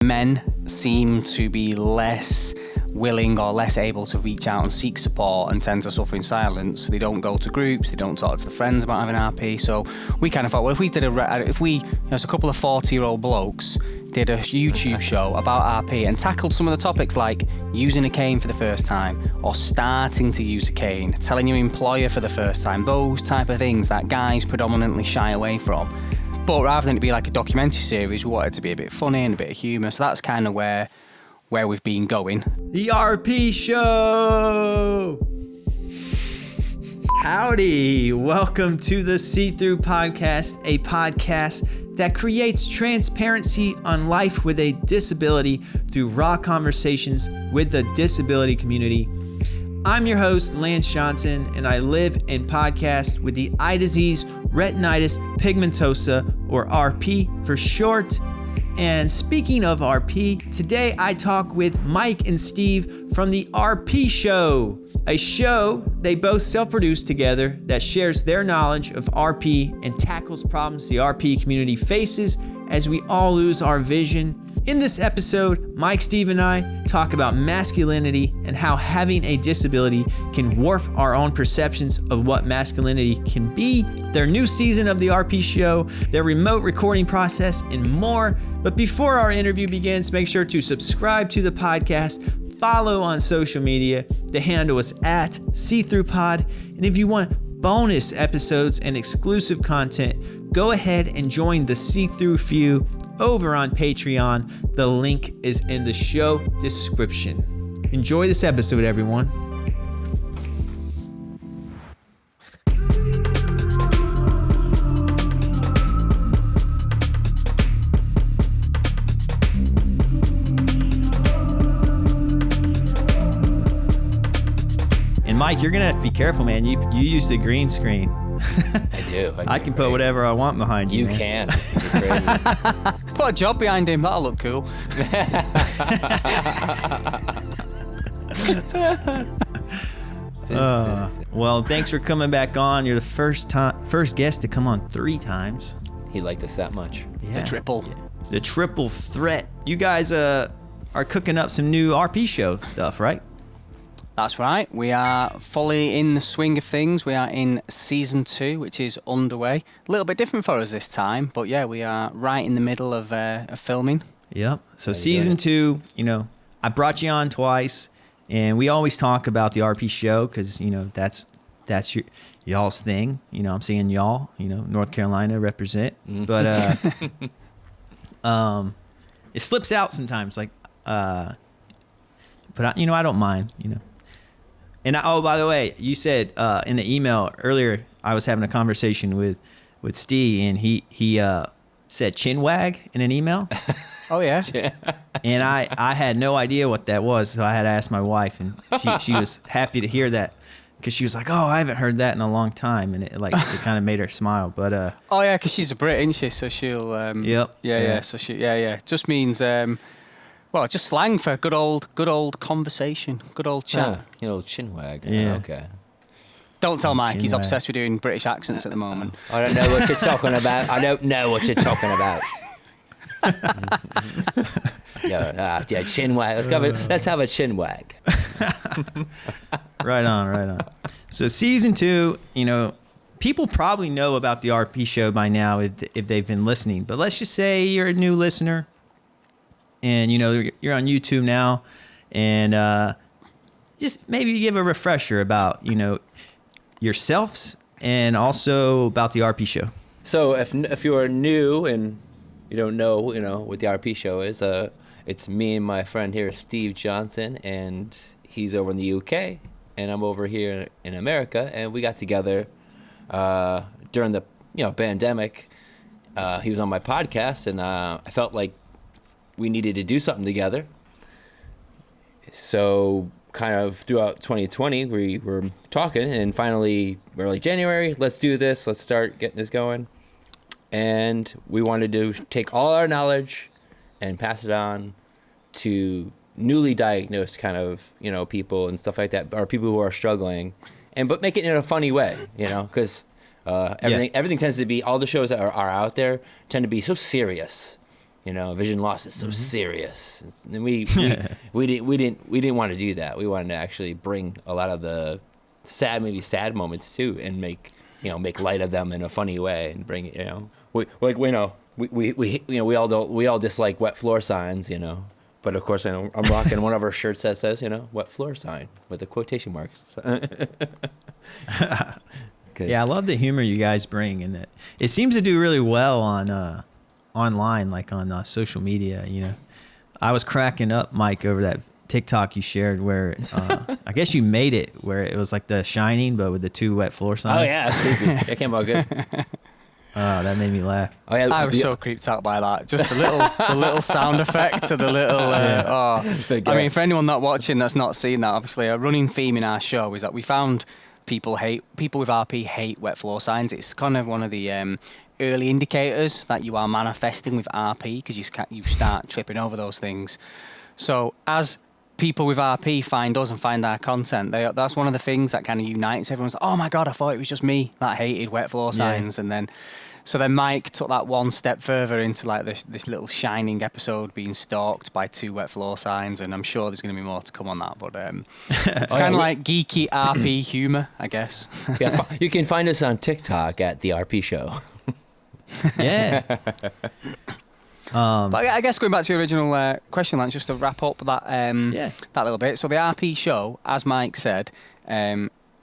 Men seem to be less willing or less able to reach out and seek support and tend to suffer in silence. They don't go to groups, they don't talk to their friends about having RP. So we kind of thought, well, if we as a couple of 40-year-old blokes did a YouTube show about RP and tackled some of the topics like using a cane for the first time or starting to use a cane, telling your employer for the first time, those type of things that guys predominantly shy away from. But rather than it be like a documentary series, we wanted it to be a bit funny and a bit of humour. So that's kind of where we've been going. The RP Show! Howdy! Welcome to the See-Through Podcast, a podcast that creates transparency on life with a disability through raw conversations with the disability community. I'm your host, Lance Johnson, and I live and podcast with the eye disease retinitis pigmentosa, or RP for short. And speaking of RP, today I talk with Mike and Steve from the RP Show, a show they both self-produce together that shares their knowledge of RP and tackles problems the RP community faces as we all lose our vision. In this episode, Mike, Steve, and I talk about masculinity and how having a disability can warp our own perceptions of what masculinity can be, their new season of the RP Show, their remote recording process, and more. But before our interview begins, make sure to subscribe to the podcast, follow on social media. The handle is at See-Through-Pod. And if you want bonus episodes and exclusive content, go ahead and join the See-Through Few over on Patreon. The link is in the show description. Enjoy this episode, everyone. And Mike, you're gonna have to be careful, man. You use the green screen. I do. I can put whatever I want behind you. You man. can. Put a job behind him, that'll look cool. Well, thanks for coming back on. You're the first guest to come on 3 times. He liked us that much. Yeah. The triple. The triple threat. You guys are cooking up some new RP show stuff, right? That's right. We are fully in the swing of things. We are in season 2, which is underway. A little bit different for us this time, but yeah, we are right in the middle of filming. Yep. So season 2, I brought you on twice, and we always talk about the RP Show because that's y'all's thing. I'm saying y'all. North Carolina represent, but it slips out sometimes. But I don't mind. And by the way, you said in the email earlier, I was having a conversation with Steve, and he said chin wag in an email. Oh yeah. And I had no idea what that was, so I had to ask my wife, and she was happy to hear that because she was like, "Oh, I haven't heard that in a long time," and it kind of made her smile. But oh yeah, because she's a Brit, isn't she? So she'll yep. Yeah. So just means well, just slang for good old conversation, good old chat. Chinwag. Yeah. Okay. Don't tell Mike, he's Chinwag. obsessed with doing British accents at the moment. I don't know what you're talking about. I don't know what you're talking about. Yeah, chinwag. Let's have a chinwag. Right on. So season 2, people probably know about the RP Show by now if they've been listening. But let's just say you're a new listener, and you're on YouTube now, and just maybe give a refresher about yourselves and also about the RP Show. So if you are new and you don't know what the RP Show is, it's me and my friend here, Steve Johnson, and he's over in the UK, and I'm over here in America, and we got together during the pandemic. He was on my podcast, and I felt like we needed to do something together. So kind of throughout 2020, we were talking, and finally early January, let's do this. Let's start getting this going. And we wanted to take all our knowledge and pass it on to newly diagnosed kind of, people and stuff like that, or people who are struggling, but make it in a funny way, because everything tends to be, all the shows that are out there tend to be so serious. Vision loss is so serious. And we didn't want to do that. We wanted to actually bring a lot of the sad moments too, and make light of them in a funny way, and bring we all dislike wet floor signs, But of course, I'm rocking one of our shirts that says, wet floor sign with the quotation marks. Yeah, I love the humor you guys bring, and it seems to do really well on online, like on social media. I was cracking up, Mike, over that TikTok you shared where I guess you made it where it was like The Shining, but with the 2 wet floor signs. Oh yeah, that came out good. Oh, that made me laugh. Oh, yeah, I was so creeped out by that. Just the little sound effect to the little. I mean, for anyone not watching that's not seen that, obviously a running theme in our show is that we found people with RP hate wet floor signs. It's kind of one of the early indicators that you are manifesting with RP, because you start tripping over those things. So as people with RP find us and find our content, that's one of the things that kind of unites everyone. Oh my God, I thought it was just me that hated wet floor signs. And then Mike took that one step further into like this little Shining episode being stalked by 2 wet floor signs, and I'm sure there's going to be more to come on that. But it's kind of like geeky RP humor, I guess. Yeah, you can find us on TikTok at the RP Show. Yeah. But I guess going back to your original question, Lance, just to wrap up that that little bit. So the RP show, as Mike said,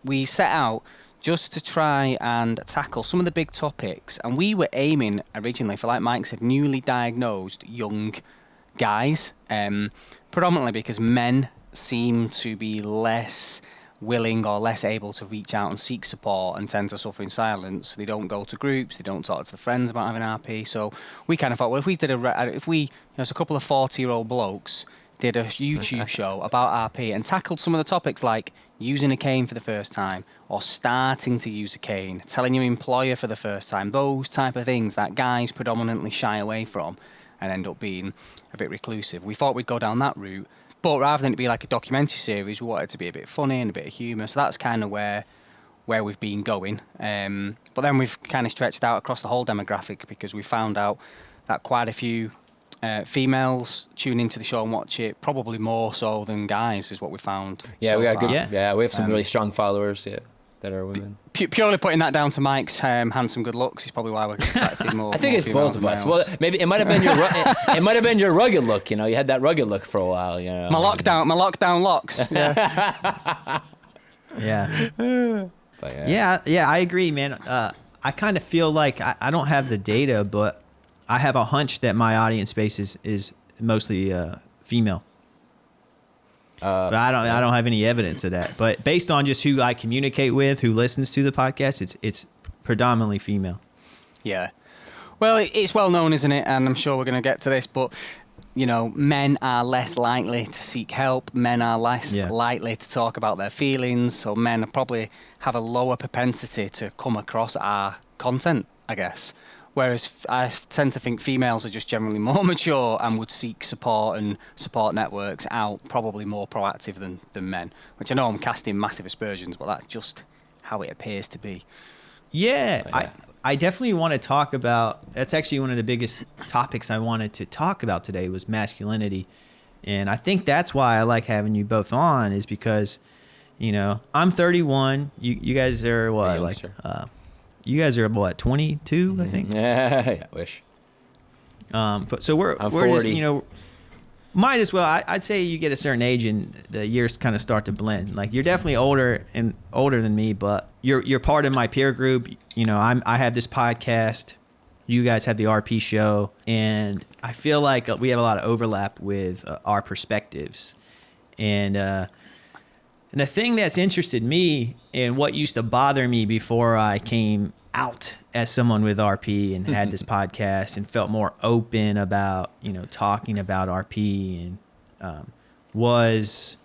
we set out just to try and tackle some of the big topics, and we were aiming originally for, like Mike said, newly diagnosed young guys, predominantly because men seem to be less willing or less able to reach out and seek support and tend to suffer in silence. They don't go to groups, they don't talk to their friends about having RP. So we kind of thought, well, if we as a couple of 40-year-old blokes did a YouTube show about RP and tackled some of the topics like using a cane for the first time or starting to use a cane, telling your employer for the first time, those type of things that guys predominantly shy away from and end up being a bit reclusive. We thought we'd go down that route. But rather than it be like a documentary series, we wanted it to be a bit funny and a bit of humour. So that's kind of where we've been going. But then we've kind of stretched out across the whole demographic, because we found out that quite a few females tune into the show and watch it, probably more so than guys, is what we found. Yeah, so we got far. good. Yeah, we have some really strong followers. Yeah, that are women. Purely putting that down to Mike's handsome good looks is probably why we're attracted more. I think more it's both of us. males. Well, maybe it might have been it might have been your rugged look. You had that rugged look for a while. My lockdown locks. Yeah. Yeah. But, Yeah, I agree, man. I kind of feel like I don't have the data, but I have a hunch that my audience base is mostly female. But I don't have any evidence of that. But based on just who I communicate with, who listens to the podcast, it's predominantly female. Yeah. Well, it's well known, isn't it? And I'm sure we're going to get to this, but men are less likely to seek help. Men are less likely to talk about their feelings. So men probably have a lower propensity to come across our content, I guess. Whereas I tend to think females are just generally more mature and would seek support and support networks out, probably more proactive than men. Which I know I'm casting massive aspersions, but that's just how it appears to be. Yeah. I definitely want to talk about, that's actually one of the biggest topics I wanted to talk about today was masculinity. And I think that's why I like having you both on, is because, I'm 31. You guys are what? You guys are what, 22, I think? Yeah, I wish. So we're 40. Just, might as well. I'd say you get a certain age and the years kind of start to blend. Like, you're definitely older than me, but you're part of my peer group. I have this podcast. You guys have the RP show, and I feel like we have a lot of overlap with our perspectives. And the thing that's interested me and what used to bother me before I came out as someone with RP and had this podcast and felt more open about, talking about RP and was,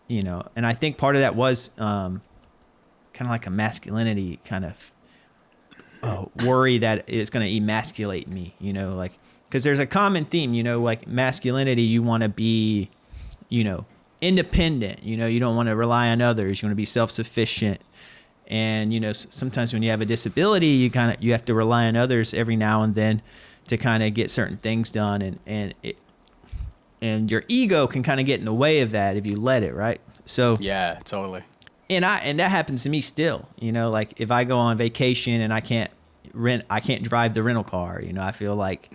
and I think part of that was kind of like a masculinity kind of worry that it's going to emasculate me, because there's a common theme, like masculinity, you want to be, independent, you don't want to rely on others, you want to be self-sufficient. And sometimes when you have a disability, you have to rely on others every now and then to kind of get certain things done, and your ego can kind of get in the way of that if you let it, right? So yeah, totally. And that happens to me still, like if I go on vacation and I can't drive the rental car, I feel like,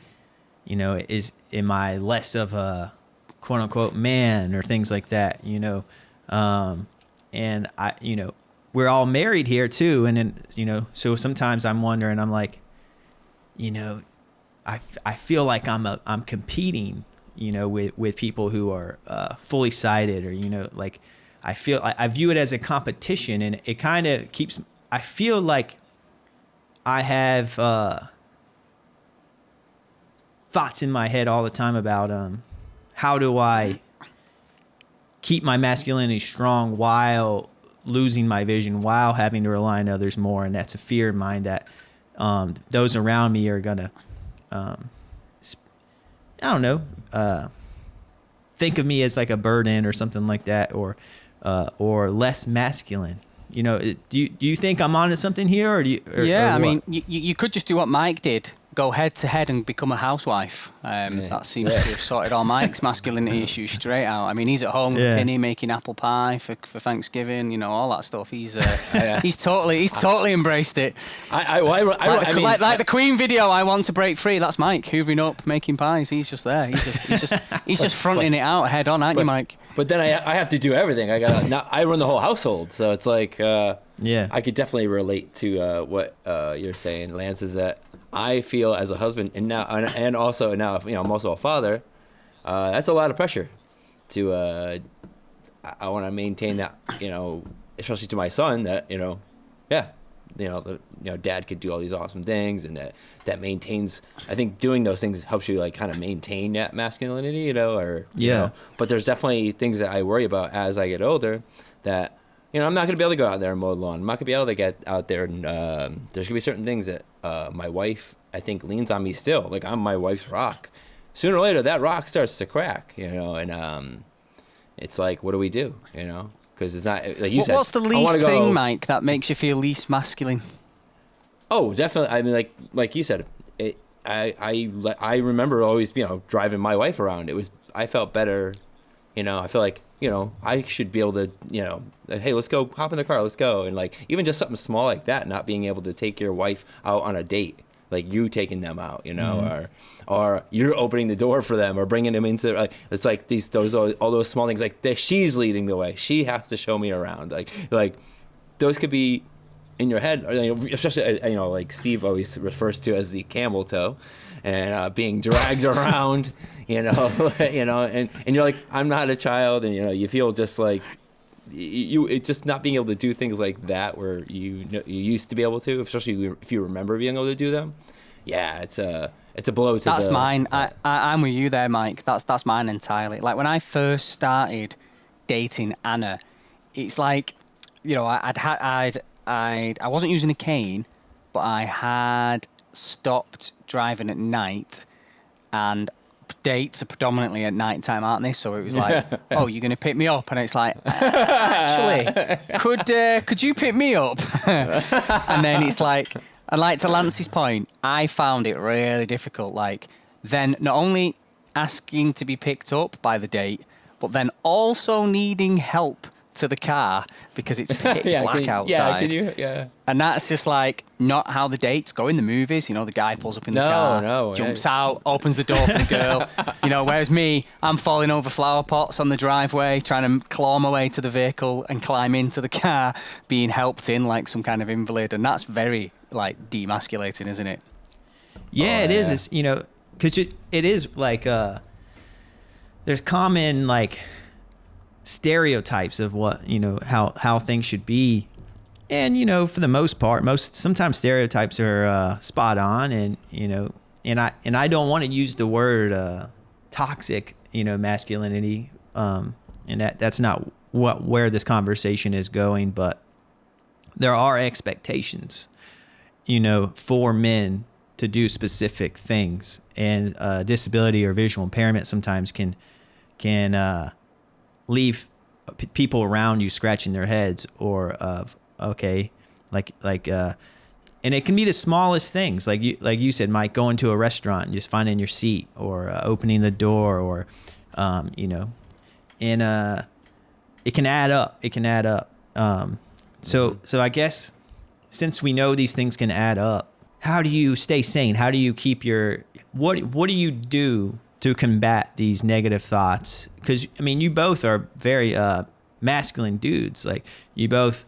am I less of a quote unquote man or things like that, and we're all married here too. And then, so sometimes I'm wondering, I'm like, I feel like I'm competing, with people who are fully sighted, or, like I view it as a competition, and it kind of I feel like I have thoughts in my head all the time about how do I keep my masculinity strong while losing my vision, while having to rely on others more. And that's a fear of mine that those around me are going to, think of me as like a burden or something like that, or less masculine. Do you think I'm onto something here, or do you? I mean, you could just do what Mike did. Go head to head and become a housewife. That seems to have sorted all Mike's masculinity issues straight out. I mean, he's at home with Penny making apple pie for Thanksgiving. All that stuff. He's totally embraced it. Like the Queen video. I want to break free. That's Mike hoovering up, making pies. He's just there. He's just fronting it out head on, aren't you, Mike? But then I have to do everything. I run the whole household, so it's like I could definitely relate to what you're saying, Lance. Is that I feel as a husband, and also now I'm also a father. That's a lot of pressure to. I want to maintain that, especially to my son, that dad could do all these awesome things, and that maintains. I think doing those things helps you like kind of maintain that masculinity, But there's definitely things that I worry about as I get older, that I'm not going to be able to go out there and mow the lawn. I'm not going to be able to get out there, and there's going to be certain things that my wife, I think, leans on me still. Like, I'm my wife's rock. Sooner or later, that rock starts to crack, and it's like, what do we do, Because it's not, like you said. What's the least thing, Mike, that makes you feel least masculine? Oh, definitely. I mean, like you said, I remember always, driving my wife around. I felt better, I feel like, I should be able to, hey, let's go, hop in the car, let's go. And like, even just something small like that, not being able to take your wife out on a date, like you taking them out, or you're opening the door for them or bringing them into, it's like all those small things, like she's leading the way. She has to show me around. Like those could be in your head, especially, like Steve always refers to as the camel toe, and being dragged around, and you're like, I'm not a child, and you feel just like it's just not being able to do things like that where you used to be able to, especially if you remember being able to do them. Yeah, it's a blow to that's mine. I'm with you there, Mike. That's mine entirely. Like when I first started dating Anna, it's like, I wasn't using a cane, but I had stopped driving at night, and dates are predominantly at night time, aren't they? So it was like, oh, you're going to pick me up? And it's like, actually, could you pick me up? And then it's like, and like to Lance's point, I found it really difficult. Like then not only asking to be picked up by the date, but then also needing help to the car because it's pitch black outside. And that's just like not how the dates go in the movies. The guy pulls up in the car, jumps out, opens the door for the girl. Whereas me, I'm falling over flower pots on the driveway, trying to claw my way to the vehicle and climb into the car, being helped in like some kind of invalid. And that's very like demasculating, isn't it? Yeah, it is. It's, because it is like there's common like stereotypes of what how things should be, and for the most part, sometimes stereotypes are spot on, and and I don't want to use the word toxic masculinity, and that's not where this conversation is going, but there are expectations for men to do specific things, and disability or visual impairment sometimes can leave people around you scratching their heads, or And it can be the smallest things, like you said, Mike, going to a restaurant and just finding your seat, or opening the door, or you know, and it can add up. It can add up. So I guess since we know these things can add up, how do you stay sane? How do you keep your what do you do to combat these negative thoughts? Because I mean, you both are very masculine dudes. Like, you both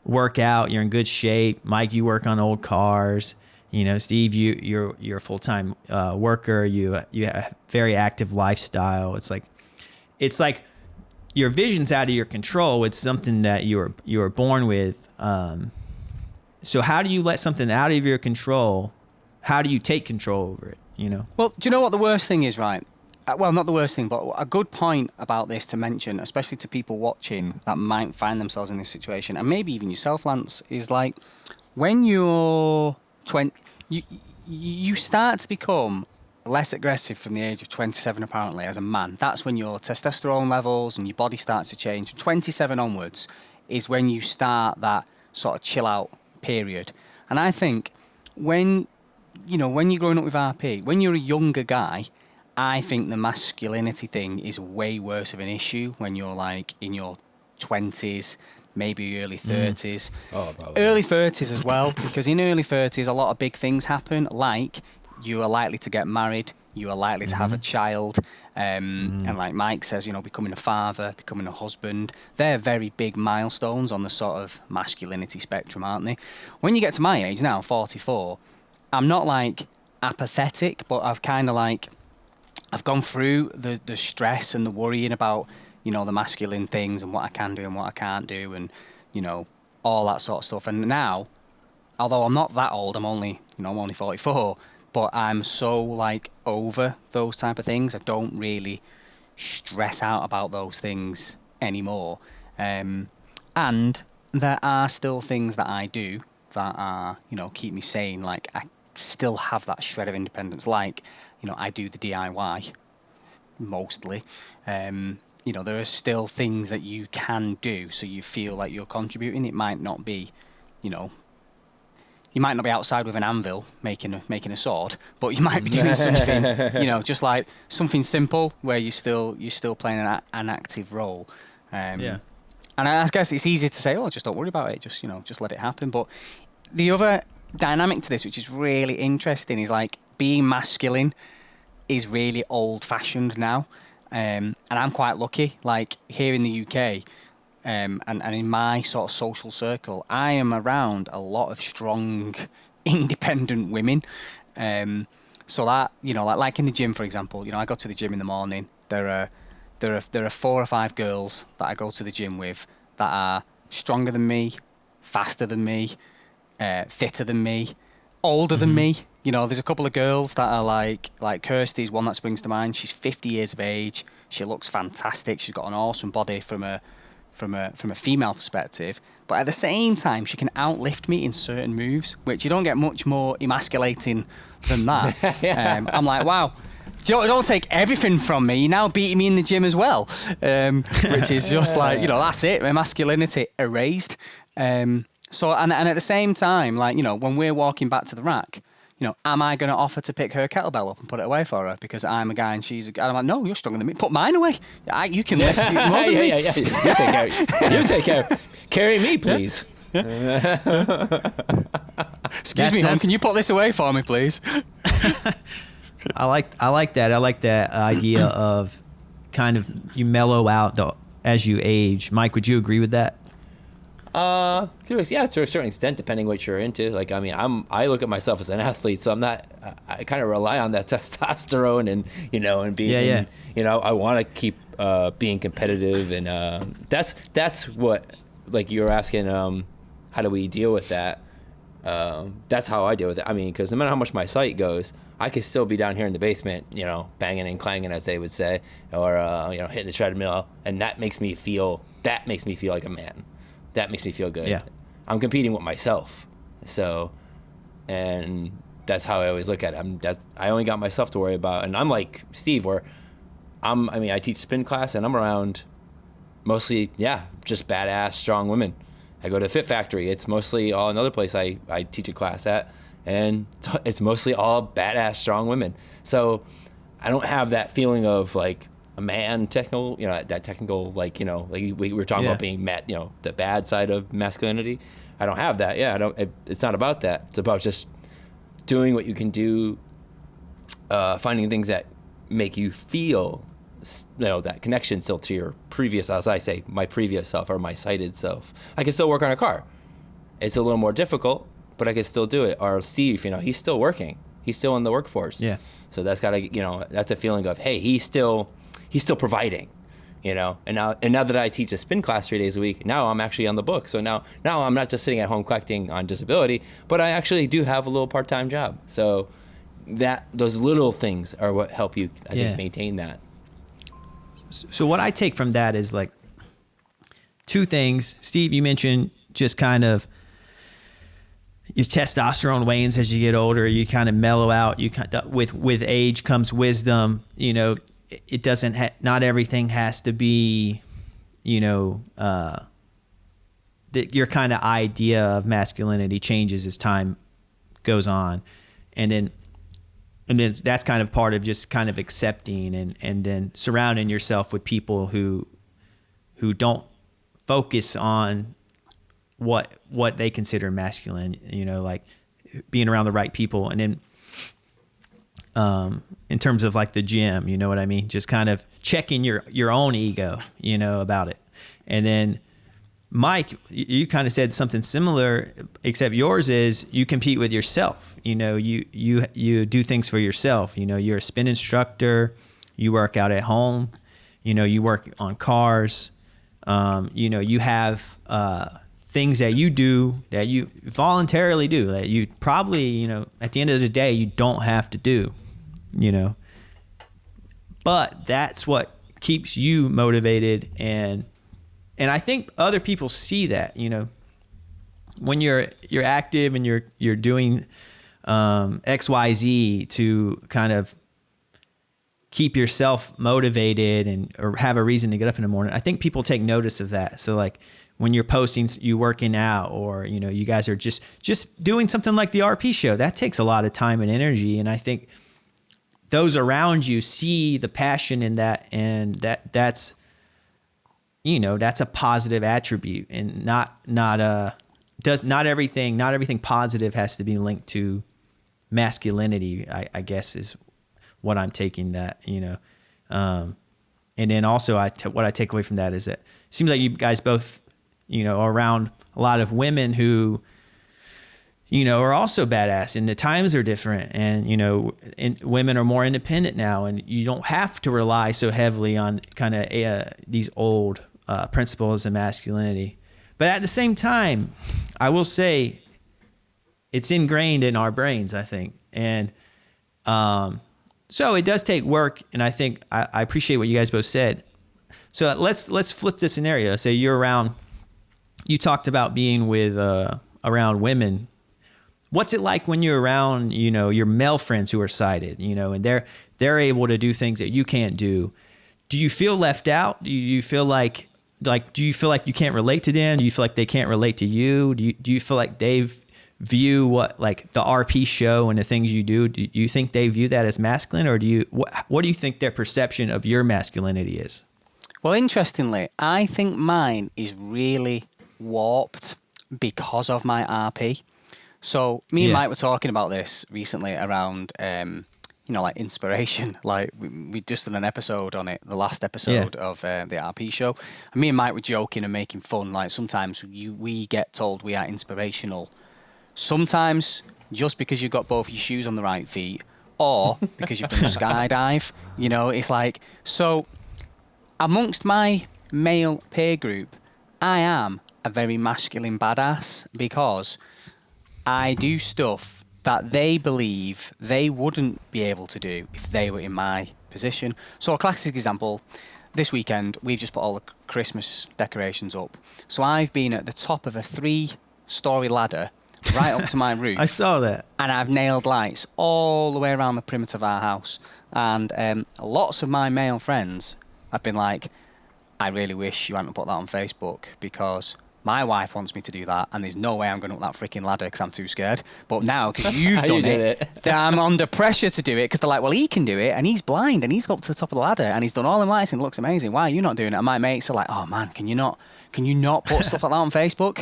work out, you're in good shape. Mike, you work on old cars. You know, Steve, you're a full-time worker. You have a very active lifestyle. It's like your vision's out of your control. It's something that you were born with. So how do you let something out of your control? How do you take control over it? You know. Well, do you know what the worst thing is, right? Well, not the worst thing, but a good point about this to mention, especially to people watching that might find themselves in this situation, and maybe even yourself, Lance, is like when you're 20, you start to become less aggressive from the age of 27, apparently, as a man. That's when your testosterone levels and your body starts to change. From 27 onwards is when you start that sort of chill out period. And I think when you're growing up with RP, when you're a younger guy, I think the masculinity thing is way worse of an issue when you're like in your 20s, maybe early 30s. Early 30s as well, because in early 30s, a lot of big things happen, like you are likely to get married, you are likely to have a child, and like Mike says, you know, becoming a father, becoming a husband. They're very big milestones on the sort of masculinity spectrum, aren't they? When you get to my age now, 44, I'm not like apathetic, but I've kind of like... I've gone through the stress and the worrying about, you know, the masculine things and what I can do and what I can't do, and, you know, all that sort of stuff. And now, although I'm not that old, I'm only 44, but I'm so like over those type of things. I don't really stress out about those things anymore. And there are still things that I do that are, you know, keep me sane. Like, I still have that shred of independence. Like, you know, I do the DIY mostly. You know, there are still things that you can do so you feel like you're contributing. It might not be, you know, you might not be outside with an anvil making a sword, but you might be doing something, you know, just like something simple where you're still playing an active role. And I guess it's easy to say, oh, just don't worry about it, just, you know, just let it happen. But the other dynamic to this, which is really interesting, is like being masculine is really old-fashioned now, and I'm quite lucky. Like, here in the UK, and in my sort of social circle, I am around a lot of strong, independent women. So that, you know, like in the gym, for example, you know, I go to the gym in the morning. There are 4 or 5 girls that I go to the gym with that are stronger than me, faster than me, fitter than me, older than me. You know, there's a couple of girls that are like Kirsty's one that springs to mind. She's 50 years of age. She looks fantastic. She's got an awesome body from a female perspective. But at the same time, she can outlift me in certain moves, which you don't get much more emasculating than that. I'm like, wow. Don't take everything from me. You're now beating me in the gym as well, which is just like, you know, that's it. My masculinity erased. So and at the same time, like, you know, when we're walking back to the rack, you know, am I going to offer to pick her kettlebell up and put it away for her because I'm a guy and she's a guy? I'm like, no, you're stronger than me. Put mine away. You can lift more than me. Yeah. You take care. Carry me, please. Excuse me, hon. Can you put this away for me, please? I like that. I like that idea of kind of you mellow out as you age. Mike, would you agree with that? Yeah, to a certain extent, depending what you're into. Like, I mean, I look at myself as an athlete, so I'm not. I kind of rely on that testosterone and, you know, and being, you know, I want to keep being competitive, and that's what, like, you're asking, how do we deal with that? That's how I deal with it. I mean, because no matter how much my sight goes, I could still be down here in the basement, you know, banging and clanging, as they would say, or you know, hitting the treadmill, and that makes me feel like a man. That makes me feel good. Yeah. I'm competing with myself. So, and that's how I always look at it. I only got myself to worry about. And I'm like Steve, where I teach spin class, and I'm around mostly, just badass, strong women. I go to Fit Factory. It's mostly all another place I teach a class at, and it's mostly all badass, strong women. So I don't have that feeling of like a man technical, that technical, like, like we were talking about being the bad side of masculinity. I don't have that. Yeah, it's not about that. It's about just doing what you can do, finding things that make you feel, that connection still to your previous, as I say, my previous self or my sighted self. I can still work on a car. It's a little more difficult, but I can still do it. Or Steve, he's still working. He's still in the workforce. Yeah. So that's gotta, that's a feeling of, hey, he's still providing, And now that I teach a spin class 3 days a week, now I'm actually on the book. So now I'm not just sitting at home collecting on disability, but I actually do have a little part-time job. So those little things are what help you, I think, maintain that. So what I take from that is like two things. Steve, you mentioned just kind of your testosterone wanes as you get older. You kind of mellow out. You kind of, with age comes wisdom. It doesn't. Not everything has to be, your kind of idea of masculinity changes as time goes on, and then that's kind of part of just kind of accepting and then surrounding yourself with people who don't focus on what they consider masculine, like being around the right people. And then in terms of like the gym, you know what I mean? Just kind of checking your own ego, about it. And then Mike, you kind of said something similar, except yours is you compete with yourself. You do things for yourself. You're a spin instructor. You work out at home. You work on cars. You have things that you do that you voluntarily do that you probably, at the end of the day, you don't have to do, But that's what keeps you motivated and I think other people see that, when you're active and you're doing XYZ to kind of keep yourself motivated or have a reason to get up in the morning. I think people take notice of that. So like when you're posting you working out or, you guys are just doing something like the RP show, that takes a lot of time and energy. And I think those around you see the passion in that, and that's a positive attribute, and not everything positive has to be linked to masculinity, I guess is what I'm taking that, and then also what I take away from that is that it seems like you guys both, are around a lot of women who, are also badass, and the times are different, and, and women are more independent now, and you don't have to rely so heavily on kind of these old principles of masculinity. But at the same time, I will say it's ingrained in our brains, I think. And so it does take work, and I think I appreciate what you guys both said. So let's flip the scenario. Say you talked about being with around women. What's it like when you're around, your male friends who are sighted, and they're able to do things that you can't do? Do you feel left out? Do you feel like you can't relate to them? Do you feel like they can't relate to you? Do you feel like they view what, like the RP show and the things you do you think they view that as masculine, or what do you think their perception of your masculinity is? Well, interestingly, I think mine is really warped because of my RP. So me and Mike were talking about this recently around, like inspiration. Like we just done an episode on it, the last episode of the RP show. And me and Mike were joking and making fun. Like sometimes we get told we are inspirational. Sometimes just because you've got both your shoes on the right feet, or because you've done a skydive. It's like, so amongst my male peer group, I am a very masculine badass because I do stuff that they believe they wouldn't be able to do if they were in my position. So a classic example, this weekend, we've just put all the Christmas decorations up. So I've been at the top of a 3-story ladder right up to my roof. I saw that. And I've nailed lights all the way around the perimeter of our house. And lots of my male friends have been like, I really wish you hadn't put that on Facebook because my wife wants me to do that, and there's no way I'm going up that freaking ladder because I'm too scared. But now, because you've done it, then I'm under pressure to do it because they're like, well, he can do it, and he's blind, and he's got up to the top of the ladder, and he's done all them lights, and it looks amazing. Why are you not doing it? And my mates are like, oh man, can you not put stuff like that on Facebook?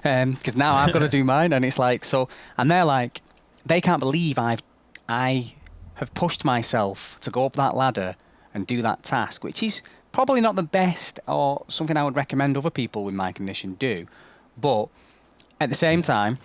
Because now I've got to do mine, and it's like so. And they're like, they can't believe I have pushed myself to go up that ladder and do that task, which is probably not the best or something I would recommend other people with my condition do. But at the same time,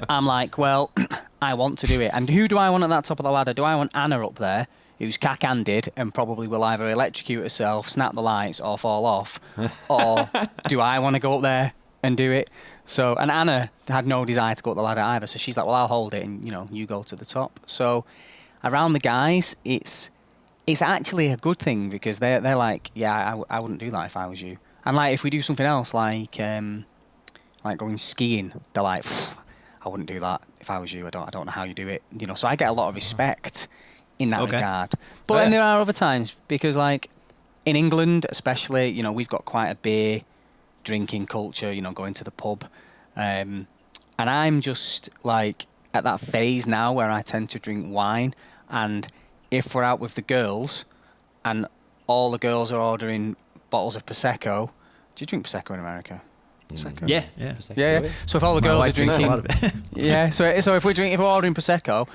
I'm like, well, I want to do it. And who do I want at that top of the ladder? Do I want Anna up there, who's cack-handed and probably will either electrocute herself, snap the lights, or fall off? Or do I want to go up there and do it? So, and Anna had no desire to go up the ladder either. So she's like, well, I'll hold it and, you go to the top. So around the guys, it's actually a good thing because they're like, yeah, I wouldn't do that if I was you. And like if we do something else like going skiing, they're like, I wouldn't do that if I was you. I don't know how you do it. So I get a lot of respect in that regard. But then there are other times because like in England especially, we've got quite a beer drinking culture, going to the pub. And I'm just like at that phase now where I tend to drink wine, and if we're out with the girls and all the girls are ordering bottles of Prosecco. Do you drink Prosecco in America? Prosecco? Yeah. Prosecco. Yeah. So if all the girls are drinking, a lot of it. yeah. So if we're ordering Prosecco,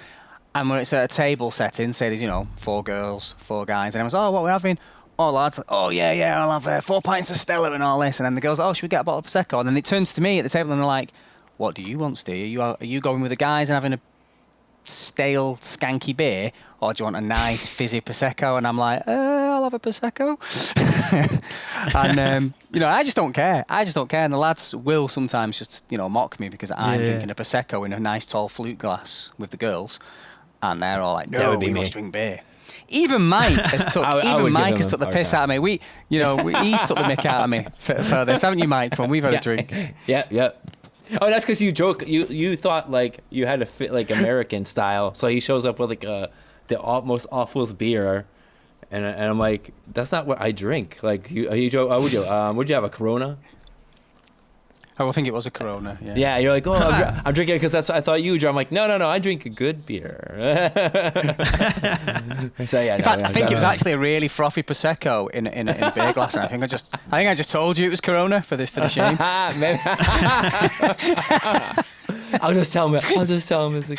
and it's at a table setting, say there's 4 girls, 4 guys, and everyone's, oh, what we're having? Oh, lads, oh yeah, I'll have 4 pints of Stella and all this, and then the girls, oh, should we get a bottle of Prosecco? And then it turns to me at the table and they're like, what do you want, Steve? Are you going with the guys and having a stale, skanky beer, or do you want a nice fizzy Prosecco? And I'm like, I'll have a Prosecco. And I just don't care. And the lads will sometimes just mock me because I'm drinking a Prosecco in a nice tall flute glass with the girls, and they're all like, no, we must drink beer. Even Mike has took the piss out of me. He's took the mick out of me for this, haven't you, Mike? When we've had a drink. Yeah. Oh, that's because you joke. You thought like you had to fit like American style, so he shows up with like the most awfulest beer, and I'm like, that's not what I drink. Like you joke. Would you have a Corona? Oh, I think it was a Corona. Yeah. Yeah, you're like, oh, I'm drinking it because that's what I thought you would. I'm like, no, I drink a good beer. So yeah. In fact, I think it was actually a really frothy Prosecco in a beer glass. And I think I just told you it was Corona for the shame. I'll just tell him it's the.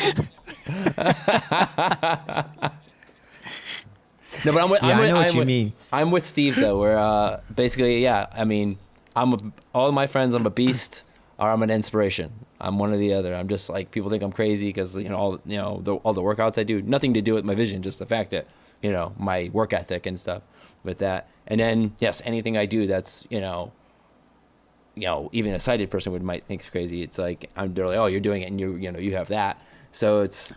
No, but I know what you mean. I'm with Steve though. Where basically, yeah. I mean, all of my friends. I'm a beast, or I'm an inspiration. I'm one or the other. I'm just like people think I'm crazy because all the workouts I do, nothing to do with my vision, just the fact that my work ethic and stuff with that. And then yes, anything I do that's even a sighted person might think it's crazy. It's like they're like, oh, you're doing it, and you have that. So it's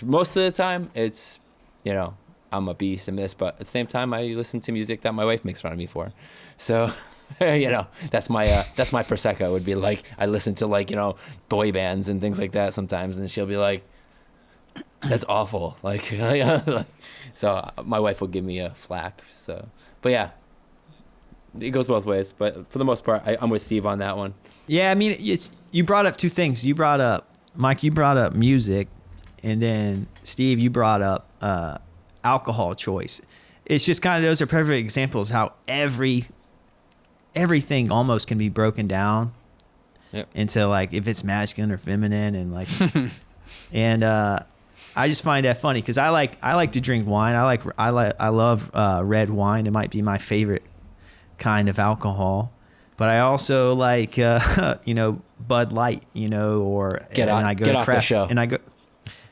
most of the time it's I'm a beast in this, but at the same time I listen to music that my wife makes fun of me for. So. That's my Prosecco would be like I listen to like boy bands and things like that sometimes, and she'll be like, that's awful, like so my wife will give me a flack. So but yeah, it goes both ways, but for the most part I'm with Steve on that one. Yeah, I mean you brought up 2 things. Mike, you brought up music, and then Steve, you brought up alcohol choice. It's just kind of, those are perfect examples how everything almost can be broken down into like if it's masculine or feminine, and like and I just find that funny because I like to drink wine. I love red wine. It might be my favorite kind of alcohol, but I also like Bud Light, or get out, and I go get to off craft, the show. and I go.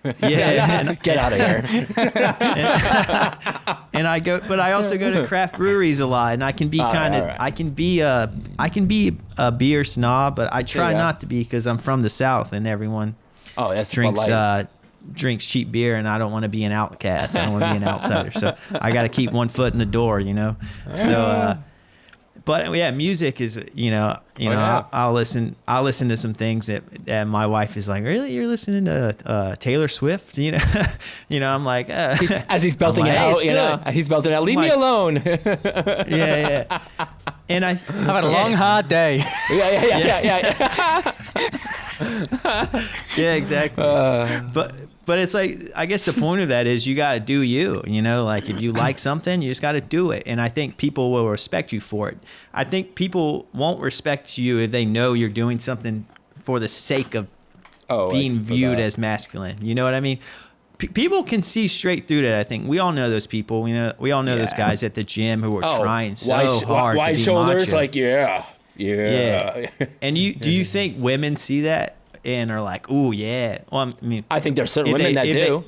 Yeah, get out of here. And I also go to craft breweries a lot, and I can be I can be a beer snob, but I try not to be because I'm from the South and everyone drinks cheap beer, and I don't want to be an outcast. I don't want to be an outsider, so I got to keep one foot in the door, So, but yeah, music is I'll listen to some things that my wife is like, really, you're listening to Taylor Swift, I'm like as he's belting it out, he's belting it out, leave me alone. yeah And I've had a long, hard day. Yeah. Yeah, exactly. But it's like, I guess the point of that is you got to do you, like if you like something, you just got to do it. And I think people will respect you for it. I think people won't respect you if they know you're doing something for the sake of being viewed as masculine. You know what I mean? People can see straight through that. I think we all know those people. We all know those guys at the gym who are trying so hard wide to be shoulders, macho. like yeah. And do you think women see that and are like, "Ooh, yeah"? Well, I mean, I think there's certain women that do.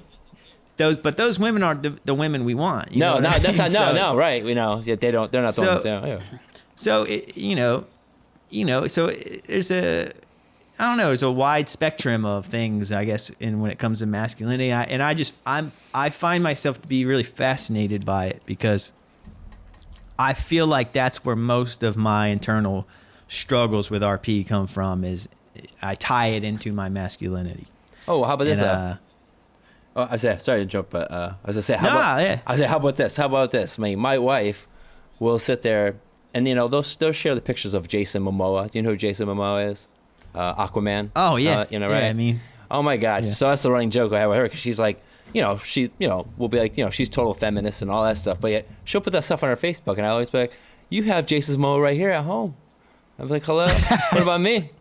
Those women aren't the women we want. No, that's not. So, No, right? We know. Yeah, they don't. They're not the ones. Yeah. So so there's I don't know. There's a wide spectrum of things, I guess, when it comes to masculinity. I find myself to be really fascinated by it because I feel like that's where most of my internal struggles with RP come from. Is I tie it into my masculinity. Oh, how about this? I say, sorry to jump, but I was gonna say, how about this? How about this? My wife will sit there, and they'll share the pictures of Jason Momoa. Do you know who Jason Momoa is? Aquaman. Oh yeah, right? Yeah, I mean, oh my God. Yeah. So that's the running joke I have with her because she's like, we'll be like, she's total feminist and all that stuff, but yet she'll put that stuff on her Facebook, and I always be like, you have Jason Momoa right here at home. I'm like, hello. What about me?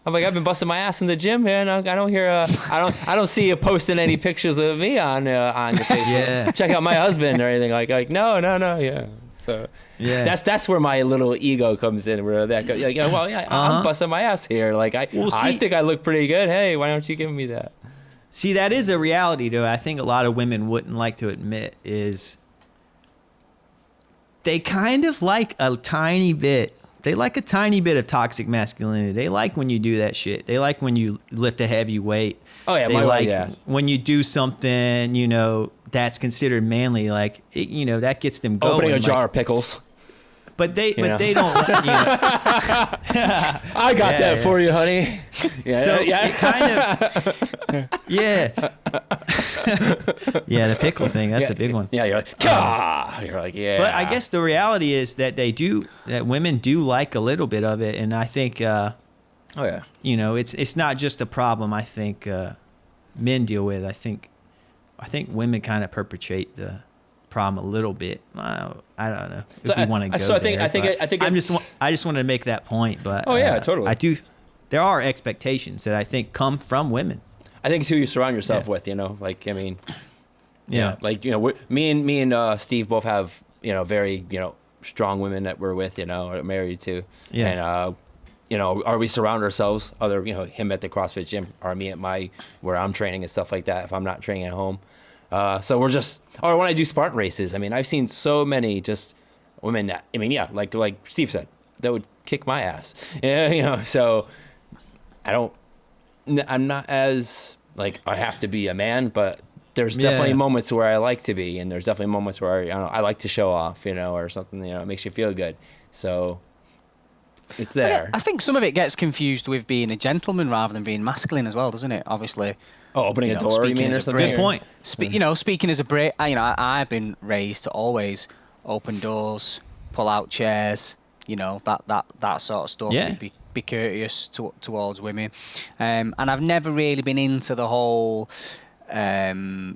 I'm like, I've been busting my ass in the gym here, and I don't hear, I don't see you posting any pictures of me on your Facebook. Yeah. Check out my husband or anything like no, yeah. So yeah, that's where my little ego comes in. Where that goes, I'm busting my ass here. Like I think I look pretty good. Hey, why don't you give me that? See, that is a reality, though. I think a lot of women wouldn't like to admit is they kind of like a tiny bit. They like a tiny bit of toxic masculinity. They like when you do that shit. They like when you lift a heavy weight. Oh yeah, they like when you do something, that's considered manly. Like that gets them going. Opening a jar of pickles. But they don't. I got that for you, honey. Yeah, so yeah. it kind of, yeah, the pickle thing. That's a big one. Yeah, you're like, yeah. But I guess the reality is that that women do like a little bit of it, and I think, it's not just a problem. I think men deal with. I think women kind of perpetrate the problem a little bit. I don't know if we want to go there. I just wanted to make that point, but totally. There are expectations that I think come from women. I think it's who you surround yourself with. Like I mean, like me and Steve both have very strong women that we're with, or married to, and or we surround ourselves other him at the CrossFit gym or me at where I'm training and stuff like that. If I'm not training at home. So we're just, or when I do Spartan races, I mean, I've seen so many just women that, like Steve said, that would kick my ass. Yeah, so I'm not as, like, I have to be a man, but there's definitely moments where I like to be, and there's definitely moments where, I like to show off, or something, it makes you feel good. So it's there. I think some of it gets confused with being a gentleman rather than being masculine as well, doesn't it? Obviously. Oh, opening a door, you mean, or something? Good point. Speaking as a Brit, I've been raised to always open doors, pull out chairs, that sort of stuff. Yeah. Be courteous towards women, and I've never really been into the whole, lads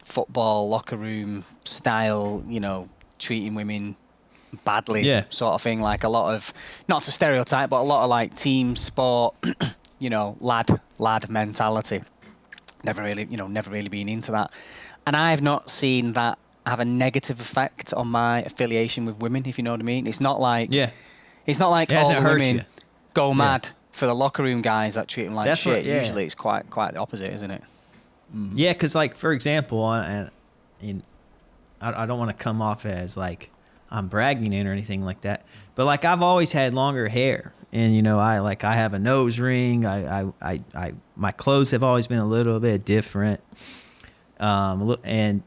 football locker room style, treating women badly, sort of thing. Like a lot of, not to stereotype, but a lot of like team sport. Lad mentality. Never really been into that. And I've not seen that have a negative effect on my affiliation with women, if you know what I mean. It's not like all the women go mad for the locker room guys that treat them like shit. Usually it's quite the opposite, isn't it? Mm. Yeah, because like, for example, and I don't want to come off as like I'm bragging in or anything like that, but like I've always had longer hair. And I have a nose ring. My clothes have always been a little bit different, and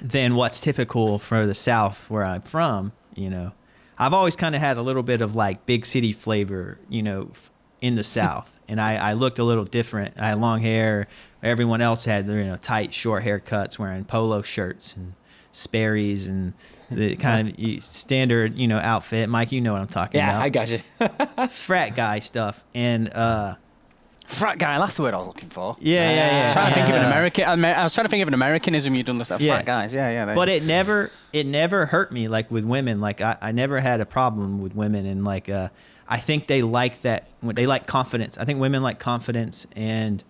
than what's typical for the South where I'm from. I've always kind of had a little bit of like big city flavor, in the South, and I looked a little different. I had long hair. Everyone else had tight, short haircuts, wearing polo shirts and Sperry's and the kind of standard, outfit. Mike, you know what I'm talking about. Yeah, I got you. Frat guy stuff. And Frat guy, that's the word I was looking for. Yeah. I was trying to think of an American. I was trying to think of an Americanism you've done this stuff. Yeah. Frat guys, yeah. But it never hurt me like with women. Like I never had a problem with women, and like I think they like that. They like confidence. I think women like confidence, and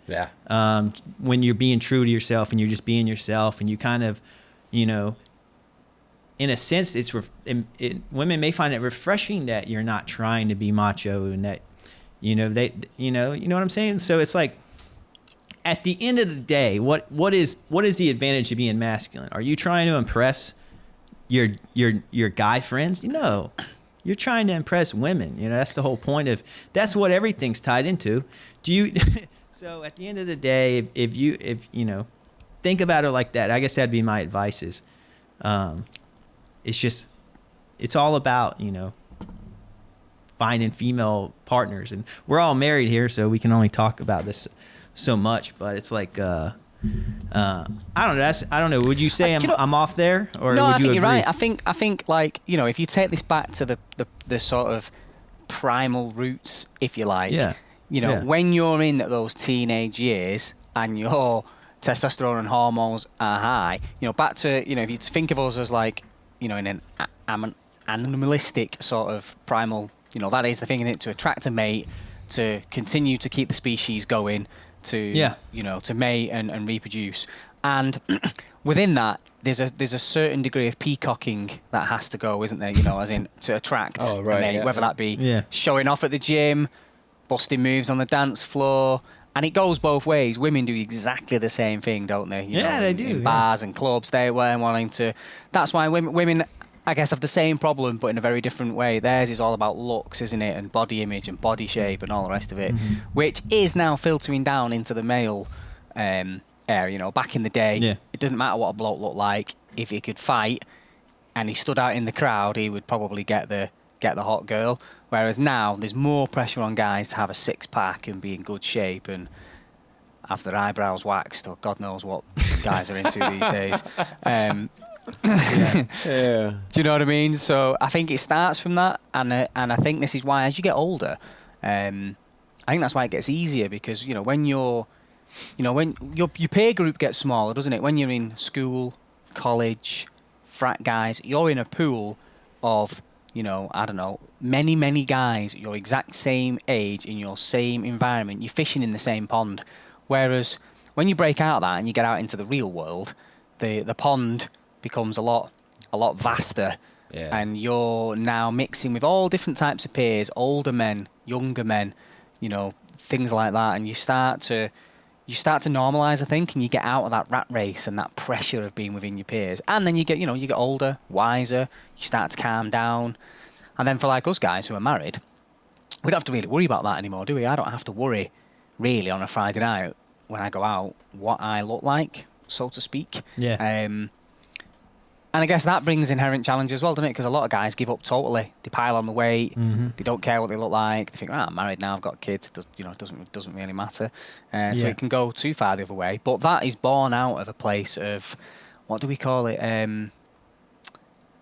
when you're being true to yourself and you're just being yourself, and you kind of, in a sense, women may find it refreshing that you're not trying to be macho, and that you know what I'm saying. So it's like, at the end of the day, what is the advantage of being masculine? Are you trying to impress your guy friends? No, you're trying to impress women. That's the whole point of. That's what everything's tied into. So at the end of the day, if you think about it like that, I guess that'd be my advice. Is it's all about finding female partners, and we're all married here, so we can only talk about this so much. But it's like I don't know. I don't know. Would you say I'm off there, or no? Would I think you you're agree? right. I think like if you take this back to the sort of primal roots, if you like, when you're in those teenage years and your testosterone and hormones are high, back to if you think of us as like in an animalistic sort of primal. That is the thing in it, to attract a mate, to continue to keep the species going, to to mate and reproduce. And within that, there's a certain degree of peacocking that has to go, isn't there? as in to attract a mate, whether that be showing off at the gym, busting moves on the dance floor. And it goes both ways. Women do exactly the same thing, don't they? They do. In bars and clubs, they were wanting to. That's why women I guess have the same problem, but in a very different way. Theirs is all about looks, isn't it, and body image and body shape and all the rest of it, which is now filtering down into the male area. Back in the day, it didn't matter what a bloke looked like. If he could fight and he stood out in the crowd, he would probably get the hot girl. Whereas now, there's more pressure on guys to have a six-pack and be in good shape and have their eyebrows waxed, or God knows what guys are into these days. Do you know what I mean? So I think it starts from that, and I think this is why as you get older, I think that's why it gets easier, because when you're, when your peer group gets smaller, doesn't it? When you're in school, college, frat guys, you're in a pool of I don't know, many guys your exact same age in your same environment. You're fishing in the same pond, whereas when you break out of that and you get out into the real world, the pond becomes a lot vaster, and you're now mixing with all different types of peers, older men, younger men, things like that, and you start to normalize, I think, and you get out of that rat race and that pressure of being within your peers, and then you get older, wiser, you start to calm down, and then for like us guys who are married, we don't have to really worry about that anymore, do we? I don't have to worry really on a Friday night when I go out what I look like, so to speak. And I guess that brings inherent challenges as well, doesn't it? Because a lot of guys give up totally. They pile on the weight. They don't care what they look like. They think, I'm married now. I've got kids. It doesn't really matter. So it can go too far the other way. But that is born out of a place of, what do we call it?